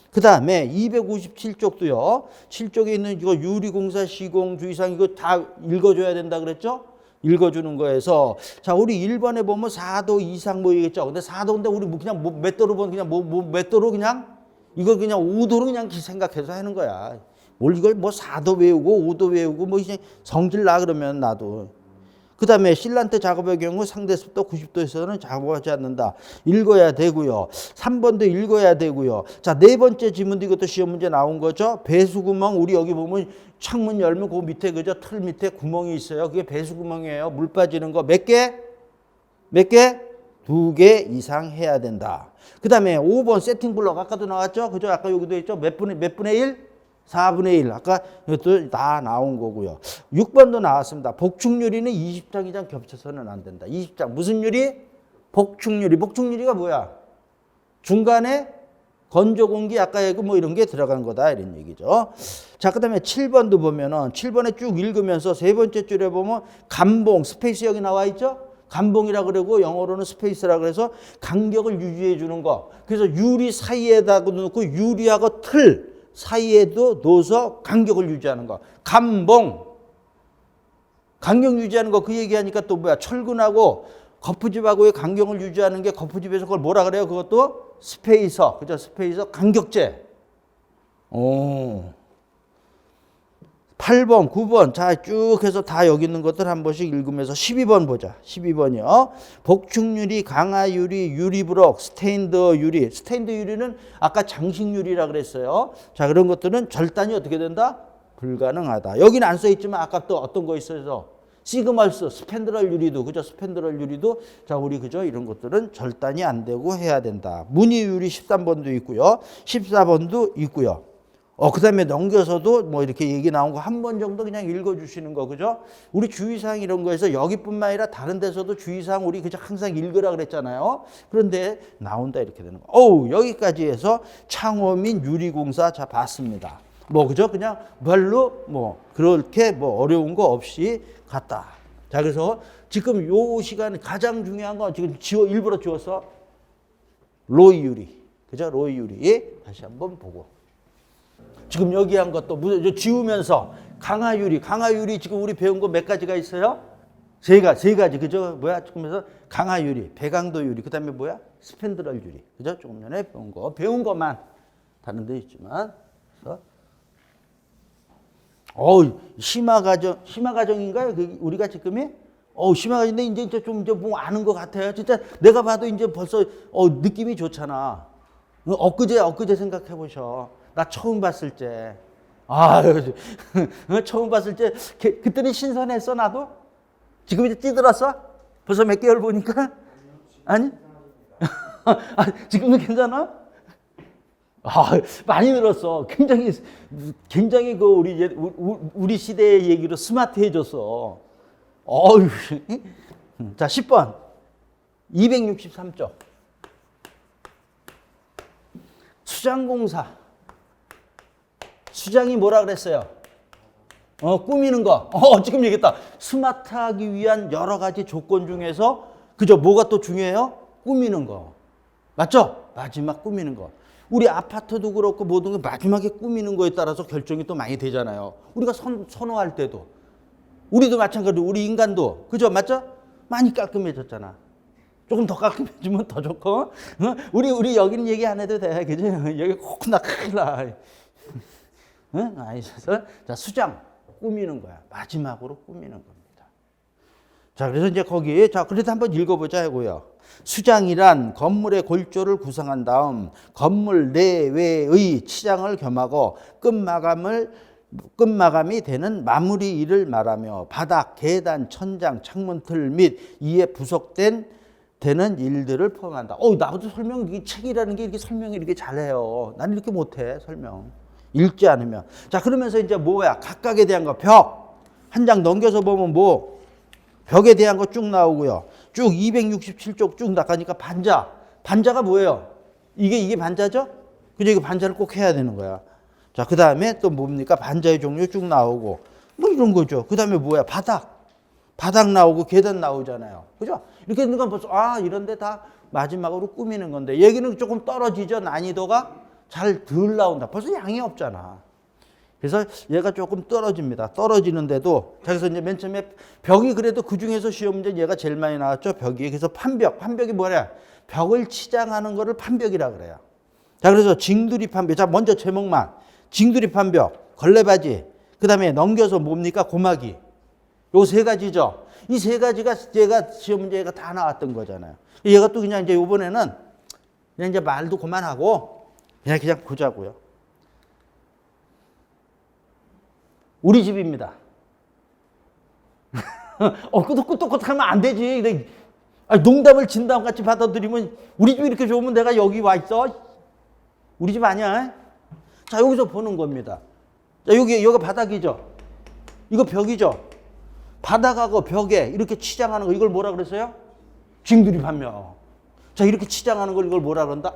그 다음에 257쪽도요. 7쪽에 있는 이거 유리공사 시공 주의사항 이거 다 읽어줘야 된다 그랬죠? 읽어주는 거에서 자, 우리 1번에 보면 4도 이상 뭐이겠죠? 근데 4도인데 우리 그냥 몇 도로 보면 그냥 몇 도로 그냥 이거 그냥 5도로 그냥 생각해서 하는 거야. 뭘 이걸 뭐 4도 외우고 5도 외우고 뭐 이제 성질 나 그러면 나도. 그 다음에 실란트 작업의 경우 상대 습도 90도에서는 작업하지 않는다. 읽어야 되고요. 3번도 읽어야 되고요. 자, 네 번째 지문도 이것도 시험 문제 나온 거죠. 배수구멍 우리 여기 보면 창문 열면 그 밑에 그죠? 틀 밑에 구멍이 있어요. 그게 배수구멍이에요. 물 빠지는 거 몇 개? 몇 개? 2개 이상 해야 된다. 그 다음에 5번 세팅 블럭 아까도 나왔죠? 그죠? 아까 여기도 있죠? 몇 분의 1? 4분의 1. 아까 이것도 다 나온 거고요. 6번도 나왔습니다. 복축유리는 20장 이상 겹쳐서는 안 된다. 20장. 무슨 유리? 복축유리. 복축유리가 뭐야? 중간에 건조 공기 아까 얘기 뭐 이런 게 들어간 거다. 이런 얘기죠. 자, 그 다음에 7번도 보면은 7번에 쭉 읽으면서 세 번째 줄에 보면 감봉, 스페이스 여기 나와 있죠? 감봉이라 그러고 영어로는 스페이스라 그래서 간격을 유지해 주는 거. 그래서 유리 사이에다 놓고 유리하고 틀 사이에도 넣어서 간격을 유지하는 거. 감봉. 간격 유지하는 거 그 얘기하니까 또 뭐야? 철근하고 거푸집하고의 간격을 유지하는 게 거푸집에서 그걸 뭐라 그래요? 그것도 스페이서. 그죠? 스페이서 간격제. 8번, 9번. 자, 쭉 해서 다 여기 있는 것들 한 번씩 읽으면서 12번 보자. 12번이요. 복축유리, 강화유리, 유리브록, 스테인드 유리. 스테인드 유리는 아까 장식유리라 그랬어요. 자, 그런 것들은 절단이 어떻게 된다? 불가능하다. 여기는 안 써있지만 아까 또 어떤 거 있어서 시그멀스, 스펜드럴 유리도, 그죠? 스펜드럴 유리도, 자, 우리 그죠? 이런 것들은 절단이 안 되고 해야 된다. 무늬 유리 13번도 있고요. 14번도 있고요. 그 다음에 넘겨서도 뭐 이렇게 얘기 나온 거 한 번 정도 그냥 읽어주시는 거, 그죠? 우리 주의사항 이런 거에서 여기뿐만 아니라 다른 데서도 주의사항 우리 그저 항상 읽으라 그랬잖아요. 그런데 나온다 이렇게 되는 거. 여기까지 해서 창호 및 유리공사 자 봤습니다. 뭐 그죠? 그냥 별로 뭐 그렇게 뭐 어려운 거 없이 갔다. 자, 그래서 지금 요 시간 가장 중요한 건 지금 일부러 지웠어. 로이 유리, 그죠? 로이 유리 다시 한번 보고. 지금 여기 한 것도 지우면서 강화유리 지금 우리 배운 거 몇 가지가 있어요? 세 가지 그죠? 뭐야? 지금에서 강화 유리, 배강도 유리, 그 다음에 뭐야? 스팬드럴 유리. 그죠? 조금 전에 배운 것만 다른 데 있지만. 그래서 심화 과정인가요? 우리가 지금이? 심화 과정인데 이제 좀 이제 뭐 아는 것 같아요. 진짜 내가 봐도 이제 벌써 느낌이 좋잖아. 엊그제 생각해 보셔. 나 처음 봤을 때. 처음 봤을 때 그때는 신선했어 나도? 지금 이제 찌들었어? 벌써 몇 개월 보니까? 아니? 지금도 괜찮아? 많이 늘었어. 굉장히 그 우리 시대의 얘기로 스마트해졌어. 자, 10번. 263쪽. 수장공사. 수장이 뭐라 그랬어요? 꾸미는 거. 지금 얘기했다. 스마트하기 위한 여러 가지 조건 중에서 그죠? 뭐가 또 중요해요? 꾸미는 거. 맞죠? 마지막 꾸미는 거. 우리 아파트도 그렇고 모든 게 마지막에 꾸미는 거에 따라서 결정이 또 많이 되잖아요. 우리가 선호할 때도. 우리도 마찬가지로 우리 인간도. 그죠? 맞죠? 많이 깔끔해졌잖아. 조금 더 깔끔해지면 더 좋고. 우리 여기는 얘기 안 해도 돼. 그죠? 여기 코나 큰일 나. 아니셔서. 자, 수장. 꾸미는 거야. 마지막으로 꾸미는 겁니다. 자, 그래서 이제 거기, 자, 그래도 한번 읽어보자 하고요. 수장이란 건물의 골조를 구성한 다음 건물 내외의 치장을 겸하고 끝마감이 되는 마무리 일을 말하며 바닥, 계단, 천장, 창문틀 및 이에 부속된 되는 일들을 포함한다. 나도 이 책이라는 게 이렇게 설명을 이렇게 잘해요. 난 이렇게 못해, 설명. 읽지 않으면. 자, 그러면서 이제 뭐야? 각각에 대한 거, 벽. 한 장 넘겨서 보면 뭐? 벽에 대한 거 쭉 나오고요. 쭉 267쪽 쭉 나가니까 반자. 반자가 뭐예요? 이게 반자죠? 그죠? 이거 반자를 꼭 해야 되는 거야. 자, 그 다음에 또 뭡니까? 반자의 종류 쭉 나오고. 뭐 이런 거죠. 그 다음에 뭐야? 바닥. 바닥 나오고 계단 나오잖아요. 그죠? 이렇게 있는 건 벌써, 이런데 다 마지막으로 꾸미는 건데. 얘기는 조금 떨어지죠? 난이도가 잘 덜 나온다. 벌써 양이 없잖아. 그래서 얘가 조금 떨어집니다. 떨어지는데도, 자, 그래서 이제 맨 처음에 벽이 그래도 그 중에서 시험 문제 얘가 제일 많이 나왔죠. 벽이. 그래서 판벽이 뭐냐? 벽을 치장하는 거를 판벽이라 그래요. 자, 그래서 징두리 판벽. 자, 먼저 제목만. 징두리 판벽, 걸레바지. 그 다음에 넘겨서 뭡니까? 고마기. 요 세 가지죠. 이 세 가지가 얘가 시험 문제가 다 나왔던 거잖아요. 얘가 또 그냥 이제 요번에는 그냥 이제 말도 그만하고 그냥 보자고요. 우리 집입니다. 끄덕끄덕 하면 안 되지. 농담을 진담 같이 받아들이면 우리 집 이렇게 좋으면 내가 여기 와 있어? 우리 집 아니야? 자, 여기서 보는 겁니다. 자, 여기 바닥이죠? 이거 벽이죠? 바닥하고 벽에 이렇게 치장하는 거, 이걸 뭐라 그랬어요? 징두리 판명. 자, 이렇게 치장하는 걸 이걸 뭐라 그런다?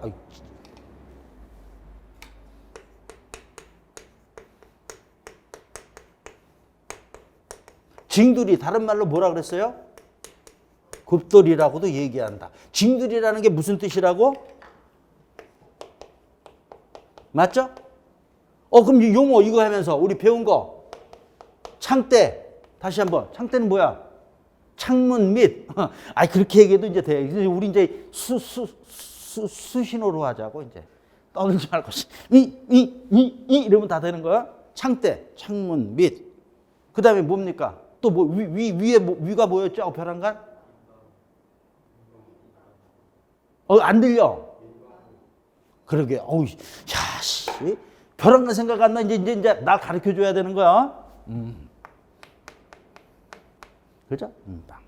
징두리, 다른 말로 뭐라 그랬어요? 굽돌이라고도 얘기한다. 징두리라는 게 무슨 뜻이라고? 맞죠? 그럼 이 용어 이거 하면서 우리 배운 거. 창대. 다시 한번. 창대는 뭐야? 창문 및. 그렇게 얘기해도 이제 돼. 우리 이제 수신호로 하자고, 이제. 떠들지 말고. 이러면 다 되는 거야? 창대. 창문 및. 그 다음에 뭡니까? 또 뭐, 위가 뭐였죠? 벼랑간? 안 들려. 그러게. 벼랑간 생각 안 나. 이제 나 가르쳐 줘야 되는 거야. 그죠? 임방.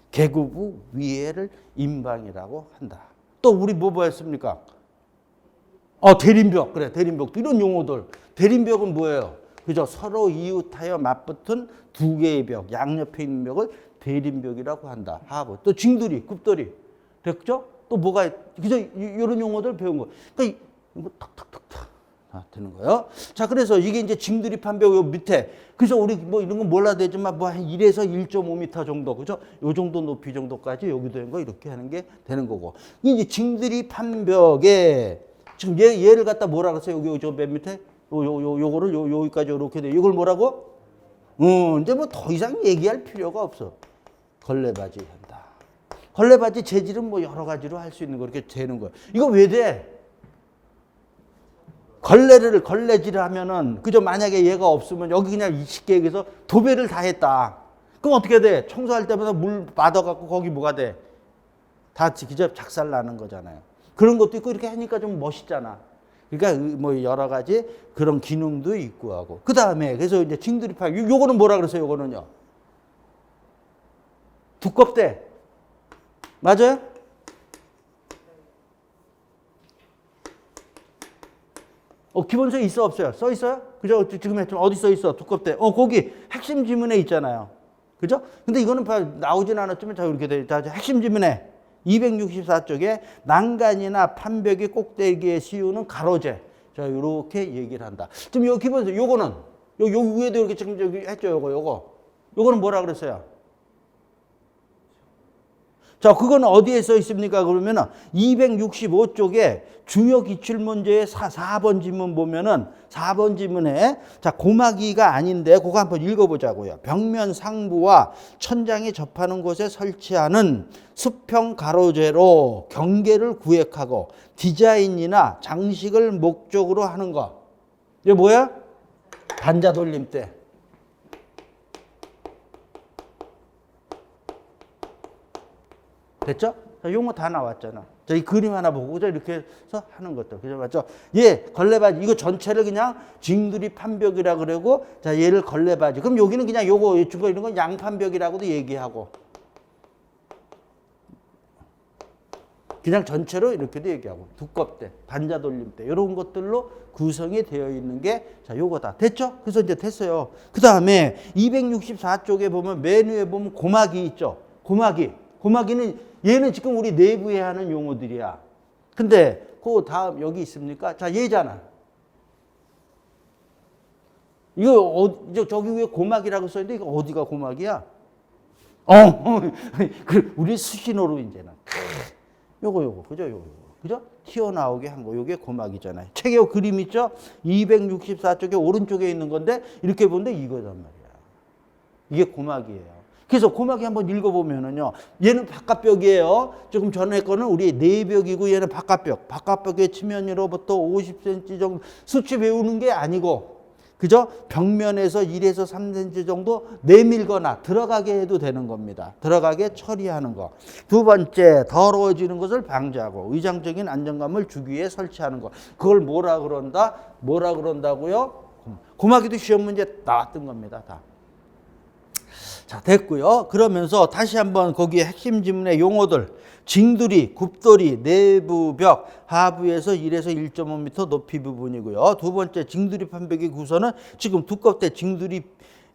계구부 위에를 임방이라고 한다. 또 우리 뭐 했습니까? 대림벽. 그래, 대림벽. 이런 용어들. 대림벽은 뭐예요? 그죠? 서로 이웃하여 맞붙은 두 개의 벽, 양옆에 있는 벽을 대림벽이라고 한다. 하고 또 징두리, 굽돌이. 됐죠? 또 뭐가, 그죠? 이런 용어들 배운 거. 그러니까 이거 탁탁탁탁 되는 거예요. 자, 그래서 이게 이제 징두리 판벽 요 밑에. 그래서 우리 뭐 이런 건 몰라도 되지만 뭐 한 1에서 1.5m 정도, 그죠? 요 정도 높이 정도까지 여기도 있는 거 이렇게 하는 게 되는 거고. 이제 징두리 판벽에 지금 얘를 갖다 뭐라 그랬어요? 여기 저 맨 밑에 요거를 여기까지 이렇게 돼. 이걸 뭐라고? 이제 뭐 더 이상 얘기할 필요가 없어. 걸레바지 한다. 걸레바지 재질은 뭐 여러 가지로 할 수 있는 거 이렇게 되는 거예요. 이거 왜 돼? 걸레질을 하면은 그저 만약에 얘가 없으면 여기 그냥 쉽게 얘기해서 도배를 다 했다. 그럼 어떻게 돼? 청소할 때마다 물 받아갖고 거기 뭐가 돼? 다 그저 작살 나는 거잖아요. 그런 것도 있고 이렇게 하니까 좀 멋있잖아. 그러니까 뭐 여러 가지 그런 기능도 있고 하고. 그 다음에 그래서 이제 징두리파 요거는 뭐라 그랬어요? 요거는요. 두껍대. 맞아요? 기본서에 있어 없어요? 써 있어요? 그죠? 지금 했지만 어디 써 있어? 두껍대. 거기 핵심 지문에 있잖아요. 그죠? 근데 이거는 나오진 않았지만 자 이렇게 돼. 자, 핵심 지문에 264쪽에 난간이나 판벽이 꼭대기에 씌우는 가로재. 자, 이렇게 얘기를 한다. 지금 요 기본서 요거는 요 위에도 이렇게 지금 여기 했죠. 요거는 뭐라 그랬어요? 자, 그건 어디에 써 있습니까? 그러면은 265쪽에 중요 기출문제의 4번 지문 보면은 4번 지문에 자, 고마기가 아닌데 그거 한번 읽어보자고요. 벽면 상부와 천장이 접하는 곳에 설치하는 수평 가로재로 경계를 구획하고 디자인이나 장식을 목적으로 하는 거. 이게 뭐야? 단자 돌림대. 됐죠? 용어 다 나왔잖아. 자, 이 그림 하나 보고 이렇게 해서 하는 것들. 그죠? 맞죠? 걸레바지. 이거 전체를 그냥 징두리 판벽이라 그러고, 자, 얘를 걸레바지. 그럼 여기는 그냥 요거, 중간 이런 건 양판벽이라고도 얘기하고. 그냥 전체로 이렇게도 얘기하고. 두껍대, 반자 돌림대. 이런 것들로 구성이 되어 있는 게, 자, 요거다. 됐죠? 그래서 이제 됐어요. 그 다음에 264쪽에 보면 맨 위에 보면 고마기 있죠? 고마기는 얘는 지금 우리 내부에 하는 용어들이야. 근데 그 다음 여기 있습니까? 자, 얘잖아. 이거 저기 위에 고막이라고 써있는데 이거 어디가 고막이야? 우리 수신호로 이제는. 요거. 그죠? 그죠? 튀어나오게 한 거. 요게 고막이잖아요. 책에 그림 있죠? 264쪽에 오른쪽에 있는 건데 이렇게 보는데 이거단 말이야. 이게 고막이에요. 그래서 고막이 한번 읽어보면은요, 얘는 바깥벽이에요. 조금 전에 거는 우리 내벽이고 얘는 바깥벽. 바깥벽의 치면으로부터 50cm 정도 수치 배우는 게 아니고, 그죠? 벽면에서 1에서 3cm 정도 내밀거나 들어가게 해도 되는 겁니다. 들어가게 처리하는 거. 두 번째, 더러워지는 것을 방지하고 의장적인 안정감을 주기 위해 설치하는 거. 그걸 뭐라 그런다고요? 고막이도 시험 문제 나왔던 겁니다. 다. 자, 됐고요. 그러면서 다시 한번 거기에 핵심 지문의 용어들. 징두리, 굽돌이, 내부벽, 하부에서 1에서 1.5m 높이 부분이고요. 두 번째, 징두리 판벽의 구성은 지금 두껍대 징두리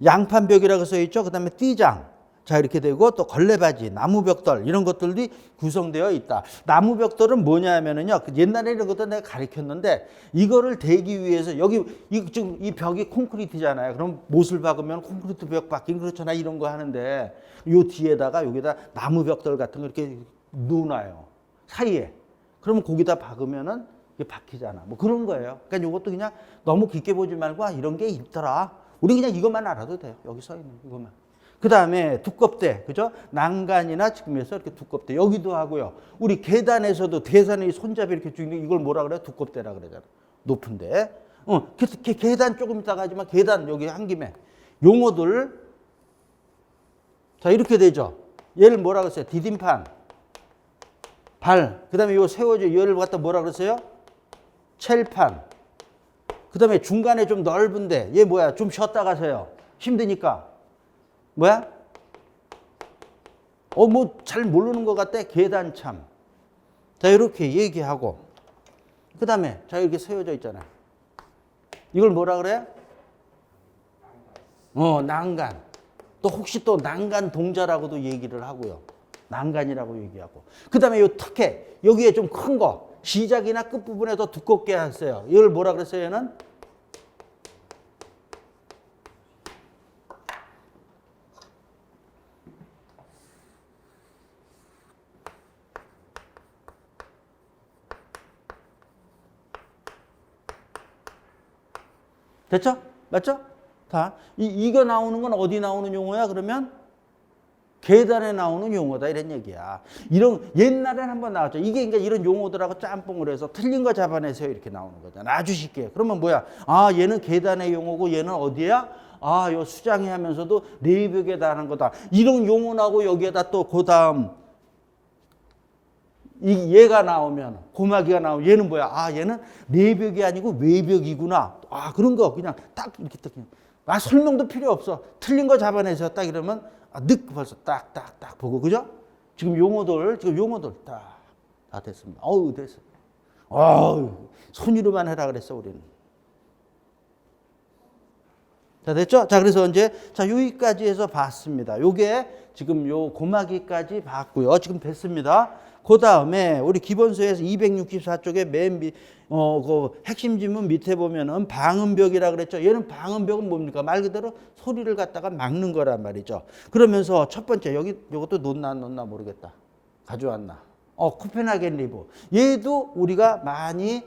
양판벽이라고 써있죠. 그 다음에 띠장. 자, 이렇게 되고 또 걸레바지, 나무벽돌 이런 것들이 구성되어 있다. 나무벽돌은 뭐냐 하면은요. 옛날에 이런 것도 내가 가르쳤는데 이거를 대기 위해서 지금 이 벽이 콘크리트잖아요. 그럼 못을 박으면 콘크리트 벽 박긴 그렇잖아. 이런 거 하는데 요 뒤에다가 여기다 나무벽돌 같은 거 이렇게 놓아요. 사이에. 그러면 거기다 박으면은 이게 박히잖아. 뭐 그런 거예요. 그러니까 이것도 그냥 너무 깊게 보지 말고 이런 게 있더라. 우리 그냥 이것만 알아도 돼요. 여기 써 있는 이것만. 그 다음에 두껍대, 그죠? 난간이나 지금에서 이렇게 두껍대. 여기도 하고요. 우리 계단에서도 계단에 손잡이 이렇게 주는 이걸 뭐라 그래요? 두껍대라 그러잖아. 높은데. 계단 조금 이따가 하지만 계단 여기 한 김에. 용어들. 자, 이렇게 되죠. 얘를 뭐라 그랬어요? 디딤판. 발. 그 다음에 요 세워져. 얘를 갖다 뭐라 그랬어요? 첼판. 그 다음에 중간에 좀 넓은데. 얘 뭐야? 좀 쉬었다 가세요. 힘드니까. 뭐야? 뭐 잘 모르는 것 같아. 계단참. 자, 이렇게 얘기하고. 그 다음에 자, 이렇게 세워져 있잖아. 이걸 뭐라 그래? 난간. 또 혹시 또 난간 동자라고도 얘기를 하고요. 난간이라고 얘기하고. 그 다음에 요 특혜. 여기에 좀 큰 거. 시작이나 끝부분에 더 두껍게 했어요. 이걸 뭐라 그랬어요? 얘는? 됐죠? 맞죠? 다. 이거 나오는 건 어디 나오는 용어야, 그러면? 계단에 나오는 용어다 이런 얘기야. 이런 옛날엔 한번 나왔죠. 이게 그러니까 이런 용어들하고 짬뽕을 해서 틀린 거 잡아내세요 이렇게 나오는 거잖아. 아주 쉽게. 그러면 뭐야? 아 얘는 계단의 용어고 얘는 어디야? 아 요 수장이 하면서도 내벽에다 하는 거다. 이런 용어 나오고 여기에다 또 그 다음 이 얘가 나오면 고마기가 나오면 얘는 뭐야? 아 얘는 내벽이 아니고 외벽이구나. 아 그런 거 그냥 딱 이렇게 딱 아 설명도 필요 없어. 틀린 거 잡아내서 딱 이러면 아, 벌써 딱 보고 그죠? 지금 용어들 다 됐습니다. 어우 됐어. 어우 손으로만 해라 그랬어 우리는. 자 됐죠? 자 그래서 이제 자 여기까지 해서 봤습니다. 요게 지금 요 고마기까지 봤고요. 지금 됐습니다. 그 다음에 우리 기본서에서 264쪽에 맨 그 핵심 지문 밑에 보면은 방음벽이라 그랬죠. 얘는 방음벽은 뭡니까? 말 그대로 소리를 갖다가 막는 거란 말이죠. 그러면서 첫 번째 여기 요것도 놓나 모르겠다. 가져왔나? 코펜하겐 리브. 얘도 우리가 많이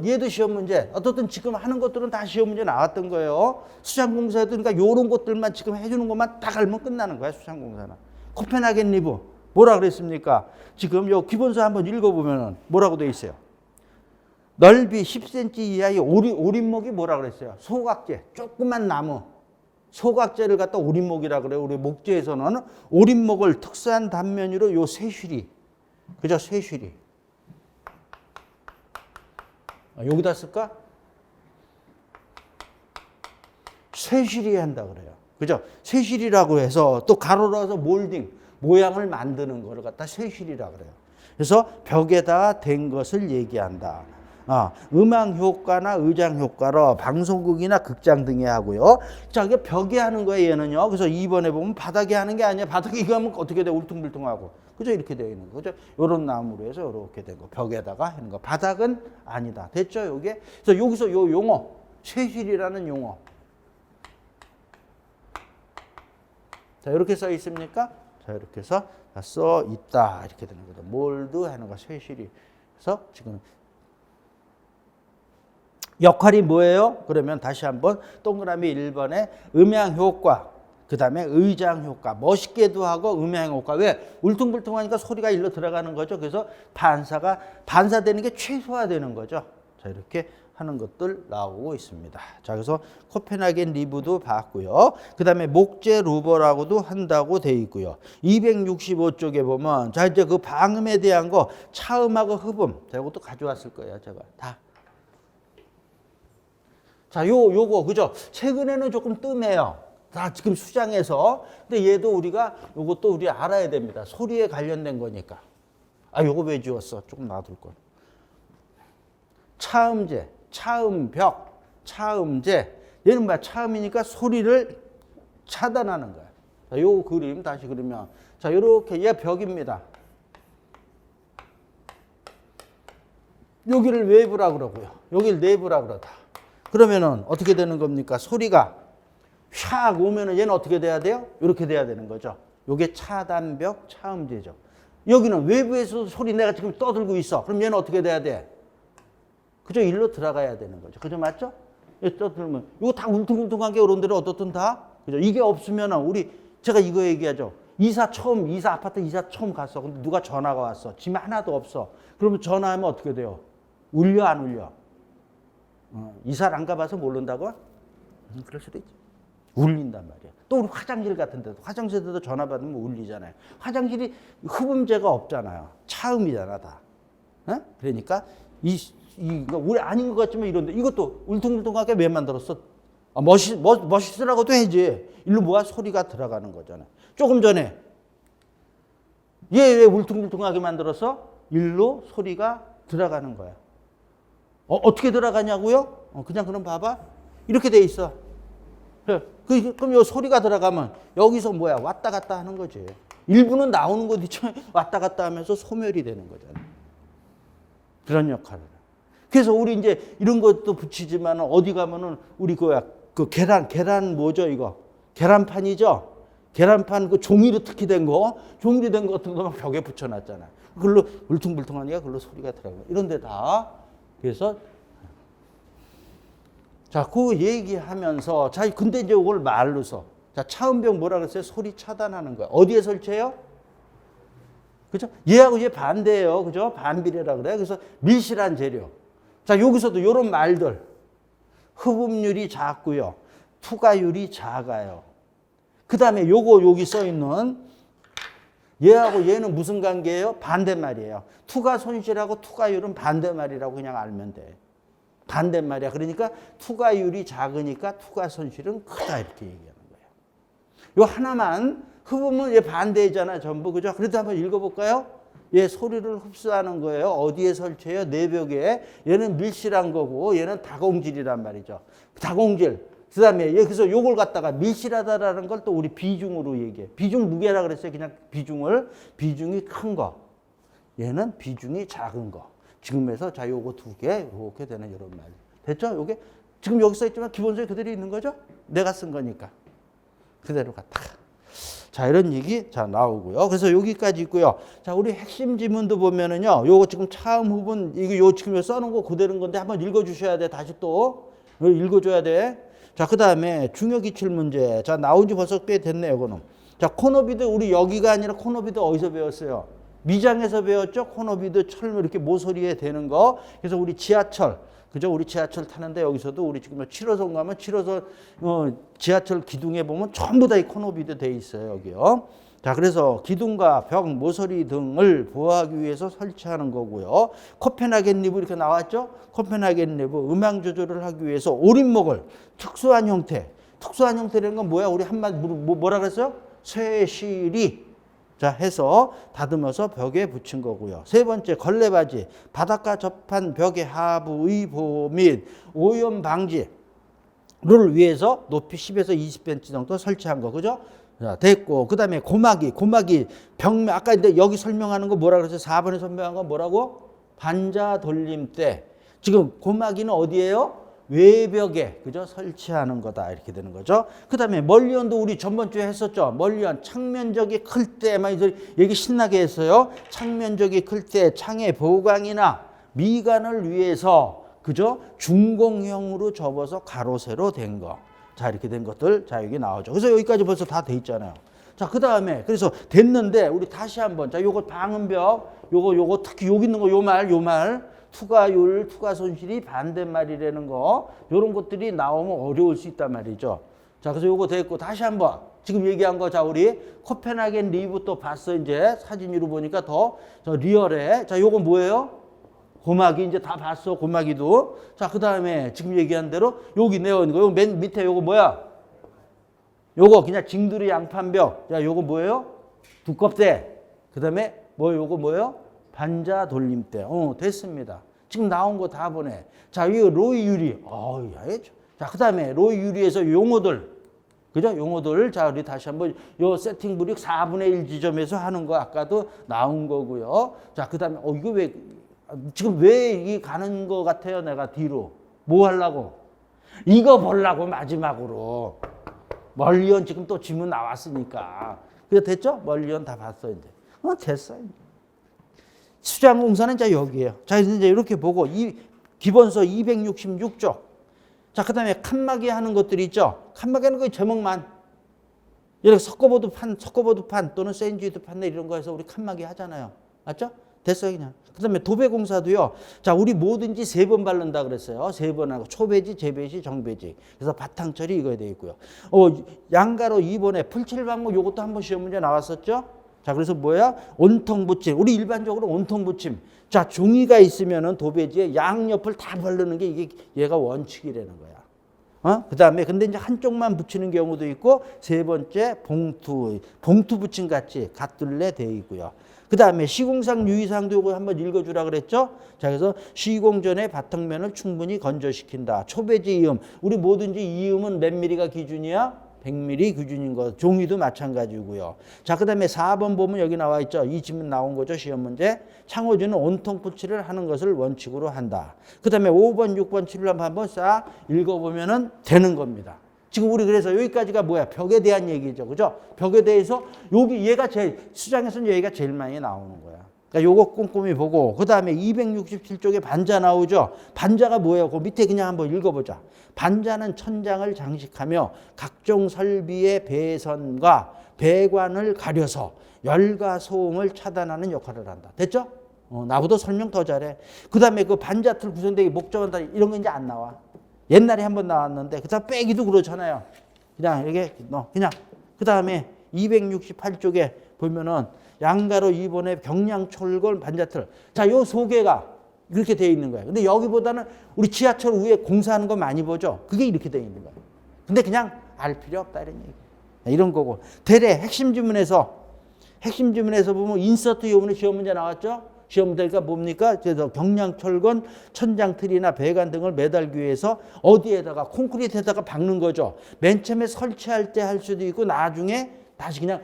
얘도 시험 문제. 어떻든 지금 하는 것들은 다 시험 문제 나왔던 거예요. 수장공사도 그러니까 요런 것들만 지금 해주는 것만 딱 알면 끝나는 거야 수장공사는. 코펜하겐 리브. 뭐라 그랬습니까? 지금 요 기본서 한번 읽어보면은 뭐라고 돼 있어요? 넓이 10cm 이하의 오림목이 뭐라 그랬어요? 소각재, 조그만 나무. 소각재를 갖다 오림목이라 그래요. 우리 목재에서는 오림목을 특수한 단면으로 요 쇠실이. 그죠? 쇠실이. 여기다 쓸까? 쇠실이 한다 그래요. 그죠? 쇠실이라고 해서 또 가로로 해서 몰딩. 모양을 만드는 거를 갖다 쇠실이라 그래요. 그래서 벽에다 댄 것을 얘기한다. 음향 효과나 의장 효과로 방송국이나 극장 등에 하고요. 자, 이게 벽에 하는 거예요, 얘는요. 그래서 2번에 보면 바닥에 하는 게 아니야. 바닥에 이거 하면 어떻게 돼? 울퉁불퉁하고. 그죠? 이렇게 되어 있는 거죠. 요런 나무로 해서 이렇게 된 거. 벽에다가 하는 거. 바닥은 아니다. 됐죠? 요게. 그래서 여기서 요 용어. 쇠실이라는 용어. 자, 이렇게 써 있습니까? 자, 이렇게 해서 써 있다. 이렇게 되는 거죠. 몰드 하는 거, 쇠실이. 그래서 지금 역할이 뭐예요? 그러면 다시 한번 동그라미 1번에 음향 효과, 그 다음에 의장 효과. 멋있게도 하고 음향 효과. 왜? 울퉁불퉁하니까 소리가 일로 들어가는 거죠. 그래서 반사되는 게 최소화되는 거죠. 자, 이렇게 하는 것들 나오고 있습니다. 자, 그래서 코펜하겐 리브도 봤고요. 그 다음에 목재 루버라고도 한다고 돼 있고요. 265쪽에 보면 자, 이제 그 방음에 대한 거 차음하고 흡음. 자, 이것도 가져왔을 거예요. 제가 다. 자, 요거 그죠? 최근에는 조금 뜸해요. 다 지금 수장에서. 근데 얘도 우리가 요것도 우리 알아야 됩니다. 소리에 관련된 거니까. 아, 요거 왜 지웠어? 조금 놔둘 걸. 차음제, 차음벽, 차음제. 얘는 뭐야? 차음이니까 소리를 차단하는 거야. 자, 요 그림 다시 그리면 자, 요렇게 얘 벽입니다. 여기를 외부라 그러고요. 여기를 내부라 그러다. 그러면은 어떻게 되는 겁니까? 소리가 샥 오면은 얘는 어떻게 돼야 돼요? 이렇게 돼야 되는 거죠. 요게 차단벽, 차음제죠. 여기는 외부에서 소리 내가 지금 떠들고 있어. 그럼 얘는 어떻게 돼야 돼? 그죠? 일로 들어가야 되는 거죠. 그죠? 맞죠? 떠들면 이거 다 울퉁불퉁한 게 이런 데로 어떻든 다. 그죠? 이게 없으면은 우리 제가 이거 얘기하죠. 아파트 이사 처음 갔어. 근데 누가 전화가 왔어. 짐 하나도 없어. 그러면 전화하면 어떻게 돼요? 울려 안 울려? 이사를 안 가봐서 모른다고? 그럴 수도 있지. 울린단 말이야. 또 우리 화장실 같은 데도 화장실에도 전화 받으면 울리잖아요. 화장실이 흡음재가 없잖아요. 차음이잖아 다. 그러니까 우리 아닌 것 같지만 이런데 이것도 울퉁불퉁하게 왜 만들었어? 멋있으라고도 해야지. 일로 뭐가 소리가 들어가는 거잖아. 조금 전에 얘 왜 울퉁불퉁하게 만들었어? 일로 소리가 들어가는 거야. 어떻게 들어가냐고요? 그냥 그럼 봐봐. 이렇게 돼 있어. 그럼 요 소리가 들어가면 여기서 뭐야? 왔다 갔다 하는 거지. 일부는 나오는 것 있죠. 왔다 갔다 하면서 소멸이 되는 거잖아. 그런 역할을. 그래서 우리 이제 이런 것도 붙이지만 어디 가면은 우리 그 계란 뭐죠 이거? 계란판이죠? 계란판 그 종이로 특히 된 거, 종이로 된 거 같은 거 벽에 붙여놨잖아. 그걸로 울퉁불퉁하니까 그걸로 소리가 들어가고. 이런 데 다. 그래서 자, 그 얘기하면서 자, 근데 이제 이걸 말로서 자, 차음벽 뭐라 그랬어요? 소리 차단하는 거야. 어디에 설치해요? 그죠? 얘하고 얘 반대예요. 그죠? 반비례라 그래. 그래서 밀실한 재료. 자, 여기서도 이런 말들. 흡음률이 작고요. 투과율이 작아요. 그 다음에 요거 여기 써 있는 얘하고 얘는 무슨 관계예요? 반대말이에요. 투과 손실하고 투과율은 반대말이라고 그냥 알면 돼. 반대말이야. 그러니까 투과율이 작으니까 투과 손실은 크다 이렇게 얘기하는 거예요. 요 하나만 흡음은 얘 반대잖아 전부. 그죠? 그래도 한번 읽어볼까요? 얘 소리를 흡수하는 거예요. 어디에 설치해요? 내벽에. 얘는 밀실한 거고 얘는 다공질이란 말이죠. 다공질. 그 다음에 여기서 요걸 갖다가 밀실하다라는 걸 또 우리 비중으로 얘기해. 비중 무게라 그랬어요. 그냥 비중을. 비중이 큰 거. 얘는 비중이 작은 거. 지금에서 자 요거 두 개 이렇게 되는 이런 말. 됐죠? 요게 지금 여기 써 있지만 기본적으로 그대로 있는 거죠? 내가 쓴 거니까. 그대로 갖다가. 자, 이런 얘기 자 나오고요. 그래서 여기까지 있고요. 자, 우리 핵심 지문도 보면은요. 요거 지금 차음 후분 이거 요 지금 써놓은 거 그대로인 건데 한번 읽어 주셔야 돼. 다시 또 읽어 줘야 돼. 자, 그다음에 중요 기출 문제. 자, 나온 지 벌써 꽤 됐네요, 이거는. 자, 코너비드 우리 여기가 아니라 코너비드 어디서 배웠어요? 미장에서 배웠죠. 코너비드 철물 이렇게 모서리에 대는 거. 그래서 우리 지하철 그죠? 우리 지하철 타는데 여기서도 우리 지금 7호선 가면 7호선 지하철 기둥에 보면 전부 다 이 코너비드 돼 있어요, 여기요. 자, 그래서 기둥과 벽, 모서리 등을 보호하기 위해서 설치하는 거고요. 코펜하겐 리브 이렇게 나왔죠? 코펜하겐 리브 음향 조절을 하기 위해서 오림목을 특수한 형태. 특수한 형태라는 건 뭐야? 우리 한마디 뭐라 그랬어요? 쇠실이 자 해서 다듬어서 벽에 붙인 거고요. 세 번째 걸레바지 바닥과 접한 벽의 하부의 보호 및 오염 방지를 위해서 높이 10에서 20cm 정도 설치한 거 그죠? 자, 됐고 그다음에 고마기 벽면 아까 근데 여기 설명하는 거 뭐라 그랬어요? 4번에 설명한 거 뭐라고? 반자 돌림대. 지금 고마기는 어디예요? 외벽에 그죠? 설치하는 거다 이렇게 되는 거죠. 그다음에 멀리언도 우리 전번주에 했었죠. 멀리언 창면적이 클 때 막 이제 얘기 신나게 했어요. 창면적이 클 때 창의 보강이나 미간을 위해서 그죠? 중공형으로 접어서 가로 세로 된 거. 자, 이렇게 된 것들 자 여기 나오죠. 그래서 여기까지 벌써 다 돼 있잖아요. 자, 그다음에 그래서 됐는데 우리 다시 한번 자 요거 방음벽 요거 특히 여기 있는 거 요 말 투과율, 투과 손실이 반대말이라는 거 이런 것들이 나오면 어려울 수 있단 말이죠. 자, 그래서 요거 됐고 다시 한번 지금 얘기한 거 자 우리 코펜하겐 리브 또 봤어 이제 사진으로 보니까 더 리얼해. 자, 요거 뭐예요? 고마기 이제 다 봤어 고마기도. 자, 그다음에 지금 얘기한 대로 여기 내어있는 거. 요 맨 밑에 요거 뭐야? 요거 그냥 징두리 양판벽. 자, 요거 뭐예요? 두껍대. 그다음에 뭐 요거 뭐예요? 반자 돌림대. 됐습니다. 지금 나온 거 다 보내. 자, 이 로이 유리. 자, 그다음에 로이 유리에서 용어들. 그죠? 용어들. 자, 우리 다시 한번 요 세팅 부력 4분의 1 지점에서 하는 거 아까도 나온 거고요. 자, 그다음에 이거 왜 지금 왜 이게 가는 거 같아요? 내가 뒤로. 뭐 하려고? 이거 보려고 마지막으로. 멀리언 지금 또 지문 나왔으니까. 그래 됐죠? 멀리언 다 봤어 이제. 됐어 이제. 수장공사는 이제 여기에요. 자, 이제 이렇게 보고 기본서 266조. 자, 그다음에 칸막이 하는 것들이 있죠. 칸막이 하는 거 제목만. 이렇게 석고보드판 또는 샌드위치판 이런 거에서 우리 칸막이 하잖아요. 맞죠? 됐어요, 그냥. 그다음에 도배공사도요. 자, 우리 뭐든지 3번 바른다 그랬어요. 3번 하고 초배지, 재배지, 정배지. 그래서 바탕처리 이거에 돼 있고요. 양가로 2번에 풀칠 방법 요것도 한번 시험 문제 나왔었죠. 자, 그래서 뭐야? 온통 붙임. 우리 일반적으로 온통 붙임. 자, 종이가 있으면은 도배지에 양옆을 다 바르는 게 이게 얘가 원칙이라는 거야. 그다음에 근데 이제 한쪽만 붙이는 경우도 있고 세 번째 봉투 붙임 같이 갓둘레 돼 있고요. 그다음에 시공상 유의사항도 이거 한번 읽어주라 그랬죠. 자, 그래서 시공 전에 바탕면을 충분히 건조시킨다. 초배지 이음. 우리 뭐든지 이음은 몇 미리가 기준이야? 100mm 기준인 거. 종이도 마찬가지고요. 자, 그다음에 4번 보면 여기 나와 있죠. 이 지문 나온 거죠. 시험 문제. 창호지는 온통 붙이를 하는 것을 원칙으로 한다. 그다음에 5번, 6번, 7번 한번 싹 읽어보면은 되는 겁니다. 지금 우리 그래서 여기까지가 뭐야? 벽에 대한 얘기죠. 그죠? 벽에 대해서 여기 얘가 제일 수장에서는 여기가 제일 많이 나오는 거야. 그러니까 요거 꼼꼼히 보고 그다음에 267쪽에 반자 나오죠. 반자가 뭐예요? 그 밑에 그냥 한번 읽어보자. 반자는 천장을 장식하며 각종 설비의 배선과 배관을 가려서 열과 소음을 차단하는 역할을 한다. 됐죠? 나보다 설명 더 잘해. 그다음에 그 반자틀 구성되기 목적은 다 이런 거 이제 안 나와. 옛날에 한번 나왔는데 그다음 빼기도 그렇잖아요. 그냥 이게 그냥 그다음에 268쪽에 보면은 양가로 2번에 경량철골 반자틀. 자, 요 소개가 이렇게 되어 있는 거예요. 근데 여기보다는 우리 지하철 위에 공사하는 거 많이 보죠. 그게 이렇게 되어 있는 거예요. 근데 그냥 알 필요 없다 이런 얘기. 이런 거고. 대래 핵심 지문에서 보면 인서트 요번에 시험 문제 나왔죠. 시험 문제가 뭡니까? 그래서 경량철건 천장틀이나 배관 등을 매달기 위해서 어디에다가 콘크리트에다가 박는 거죠. 맨 처음에 설치할 때 할 수도 있고 나중에 다시 그냥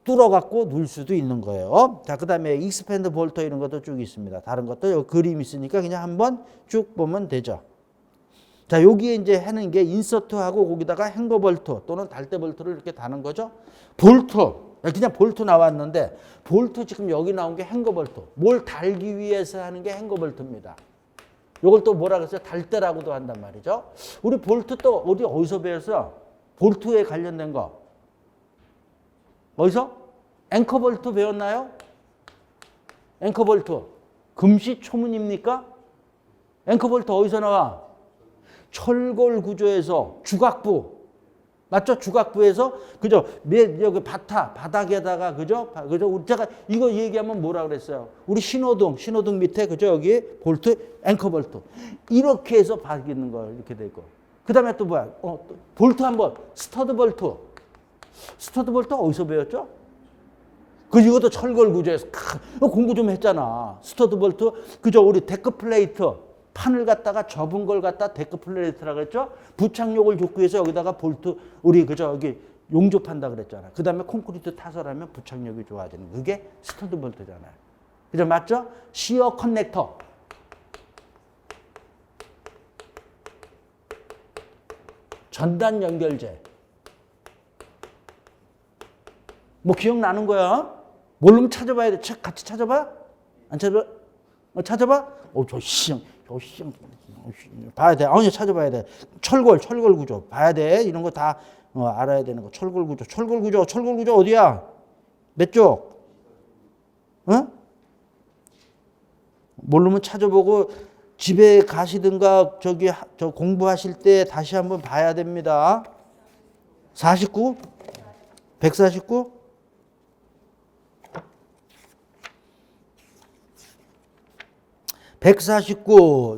뚫어갖고 놓을 수도 있는 거예요. 자, 그 다음에 익스펜드 볼터 이런 것도 쭉 있습니다. 다른 것도 여기 그림 있으니까 그냥 한번 쭉 보면 되죠. 자, 여기에 이제 하는 게 인서트하고 거기다가 행거 볼트 또는 달대 볼트를 이렇게 다는 거죠. 볼트. 그냥 볼트 나왔는데 볼트 지금 여기 나온 게 행거 볼트. 뭘 달기 위해서 하는 게 행거 볼트입니다. 이걸 또 뭐라 그랬어요? 달대라고도 한단 말이죠. 우리 볼트 또 어디서 배웠어? 볼트에 관련된 거. 어디서? 앵커볼트 배웠나요? 앵커볼트. 금시초문입니까? 앵커볼트 어디서 나와? 철골 구조에서 주각부. 맞죠? 주각부에서 그죠? 여기 바닥에다가 그죠? 우리 제가 이거 얘기하면 뭐라 그랬어요? 우리 신호등 밑에 그죠? 여기 볼트, 앵커볼트. 이렇게 해서 박이는 거 이렇게 돼 있고. 그다음에 또 뭐야? 또 볼트 한번 스터드 볼트. 스터드 볼트 어디서 배웠죠? 이것도 철골 구조에서 공부 좀 했잖아. 스터드 볼트 그죠? 우리 데크 플레이트 판을 갖다가 접은 걸 갖다 데크 플레이트라고 그랬죠? 부착력을 줬기 위해서 여기다가 볼트 우리 그죠? 여기 용접한다 그랬잖아. 그다음에 콘크리트 타설하면 부착력이 좋아지는 그게 스터드 볼트잖아요. 그죠? 맞죠? 시어 커넥터. 전단 연결재. 뭐 기억나는 거야? 모르면 찾아봐야 돼. 같이 찾아봐? 안 찾아봐? 찾아봐? 봐야 돼. 아니, 찾아봐야 돼. 철골 구조. 봐야 돼. 이런 거 다 알아야 되는 거. 철골 구조 어디야? 몇 쪽? 모르면 찾아보고 집에 가시든가 저 공부하실 때 다시 한번 봐야 됩니다. 49? 149?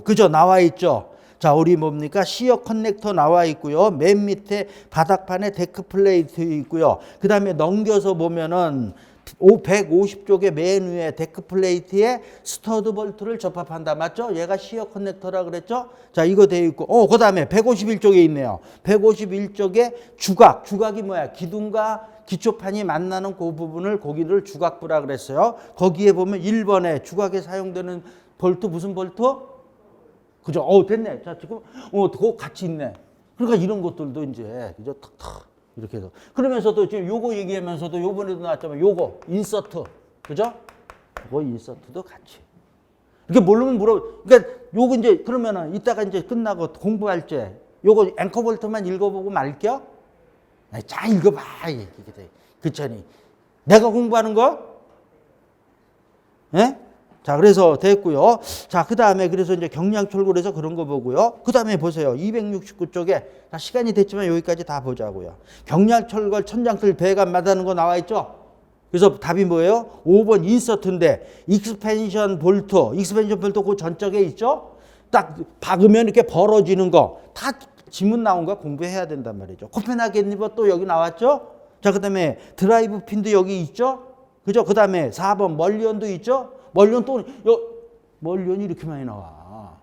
그죠? 나와 있죠? 자, 우리 뭡니까? 시어 커넥터 나와 있고요. 맨 밑에 바닥판에 데크 플레이트 있고요. 그 다음에 넘겨서 보면은 150쪽의 맨 위에 데크 플레이트에 스터드 볼트를 접합한다. 맞죠? 얘가 시어 커넥터라 그랬죠? 자, 이거 돼 있고. 그 다음에 151쪽에 있네요. 151쪽에 주각이 뭐야? 기둥과 기초판이 만나는 그 부분을 거기를 주각부라 그랬어요. 거기에 보면 1번에 주각에 사용되는 볼트 무슨 볼트? 그죠? 됐네. 자, 지금 그거 같이 있네. 그러니까 이런 것들도 이제 그죠? 탁탁 이렇게 해서 그러면서도 지금 요거 얘기하면서도 요번에도 나왔지만 요거 인서트. 그죠? 요거 인서트도 같이. 이렇게 모르면 그러니까 요거 이제 그러면은 이따가 이제 끝나고 공부할 때 요거 앵커 볼트만 읽어보고 말게요. 자, 읽어봐. 이게 돼. 그렇잖니. 내가 공부하는 거? 예? 자, 그래서 됐고요. 자, 그 다음에 그래서 이제 경량철골에서 그런 거 보고요. 그 다음에 보세요. 269쪽에 시간이 됐지만 여기까지 다 보자고요. 경량철골 천장틀 배관 맞다는 거 나와 있죠? 그래서 답이 뭐예요? 5번 인서트인데 익스펜션 볼트 그 전적에 있죠? 딱 박으면 이렇게 벌어지는 거 다 지문 나온 거 공부해야 된단 말이죠. 코펜하겐 리버 또 여기 나왔죠? 자, 그 다음에 드라이브 핀도 여기 있죠? 그죠? 그 다음에 4번 멀리언도 있죠? 멀리언이 이렇게 많이 나와.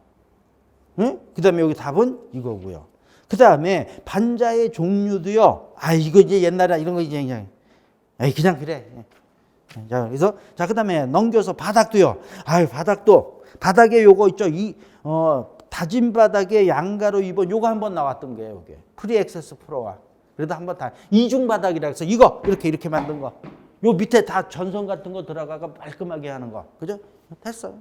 응? 그 다음에 여기 답은 이거고요. 그 다음에 반자의 종류도요. 이거 이제 옛날에 이런 거 이제 그냥 그래. 자, 그래서 그 다음에 넘겨서 바닥도요. 바닥에 요거 있죠. 다진 바닥에 양가로 입은 요거 한번 나왔던 거예요. 요게 프리 액세스 프로와. 그래도 한번 이중 바닥이라 해서 이거 이렇게 만든 거. 요 밑에 다 전선 같은 거 들어가가 깔끔하게 하는 거. 그죠? 됐어요.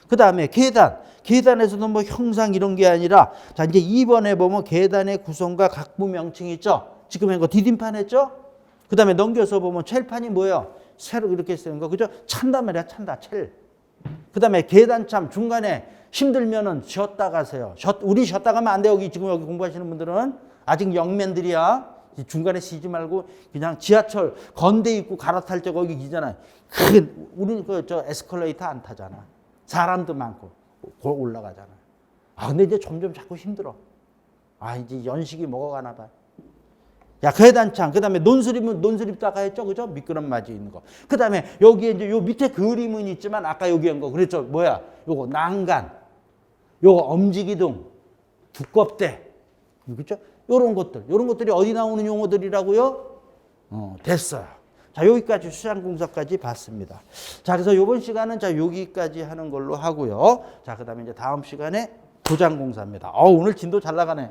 그 다음에 계단. 계단에서도 뭐 형상 이런 게 아니라, 자, 이제 2번에 보면 계단의 구성과 각부 명칭 있죠? 지금 한 거 디딤판 했죠? 그 다음에 넘겨서 보면 첼판이 뭐예요? 새로 이렇게 쓰는 거. 그죠? 찬단 말이야, 찬다, 첼. 그 다음에 계단참 중간에 힘들면은 쉬었다 가세요. 우리 쉬었다 가면 안 돼. 여기 지금 여기 공부하시는 분들은 아직 영맨들이야. 중간에 쉬지 말고 그냥 지하철 건대 입구 갈아탈 때 거기 기잖아요. 우리는 저 에스컬레이터 안 타잖아. 사람도 많고 올라가잖아. 아 근데 이제 점점 자꾸 힘들어. 아 이제 연식이 먹어가나 봐. 야 계단창 그다음에 논스립은 논스립다가 했죠, 그죠? 미끄럼 맞이 있는 거. 그다음에 여기에 이제 요 밑에 그림은 있지만 아까 여기 한 거 그랬죠? 뭐야? 요거 난간, 요거 엄지기둥, 두껍대, 그렇죠? 요런 것들이 어디 나오는 용어들이라고요? 됐어요. 자, 여기까지 수장공사까지 봤습니다. 자, 그래서 이번 시간은 자, 여기까지 하는 걸로 하고요. 자, 그 다음에 이제 다음 시간에 도장공사입니다. 오늘 진도 잘 나가네.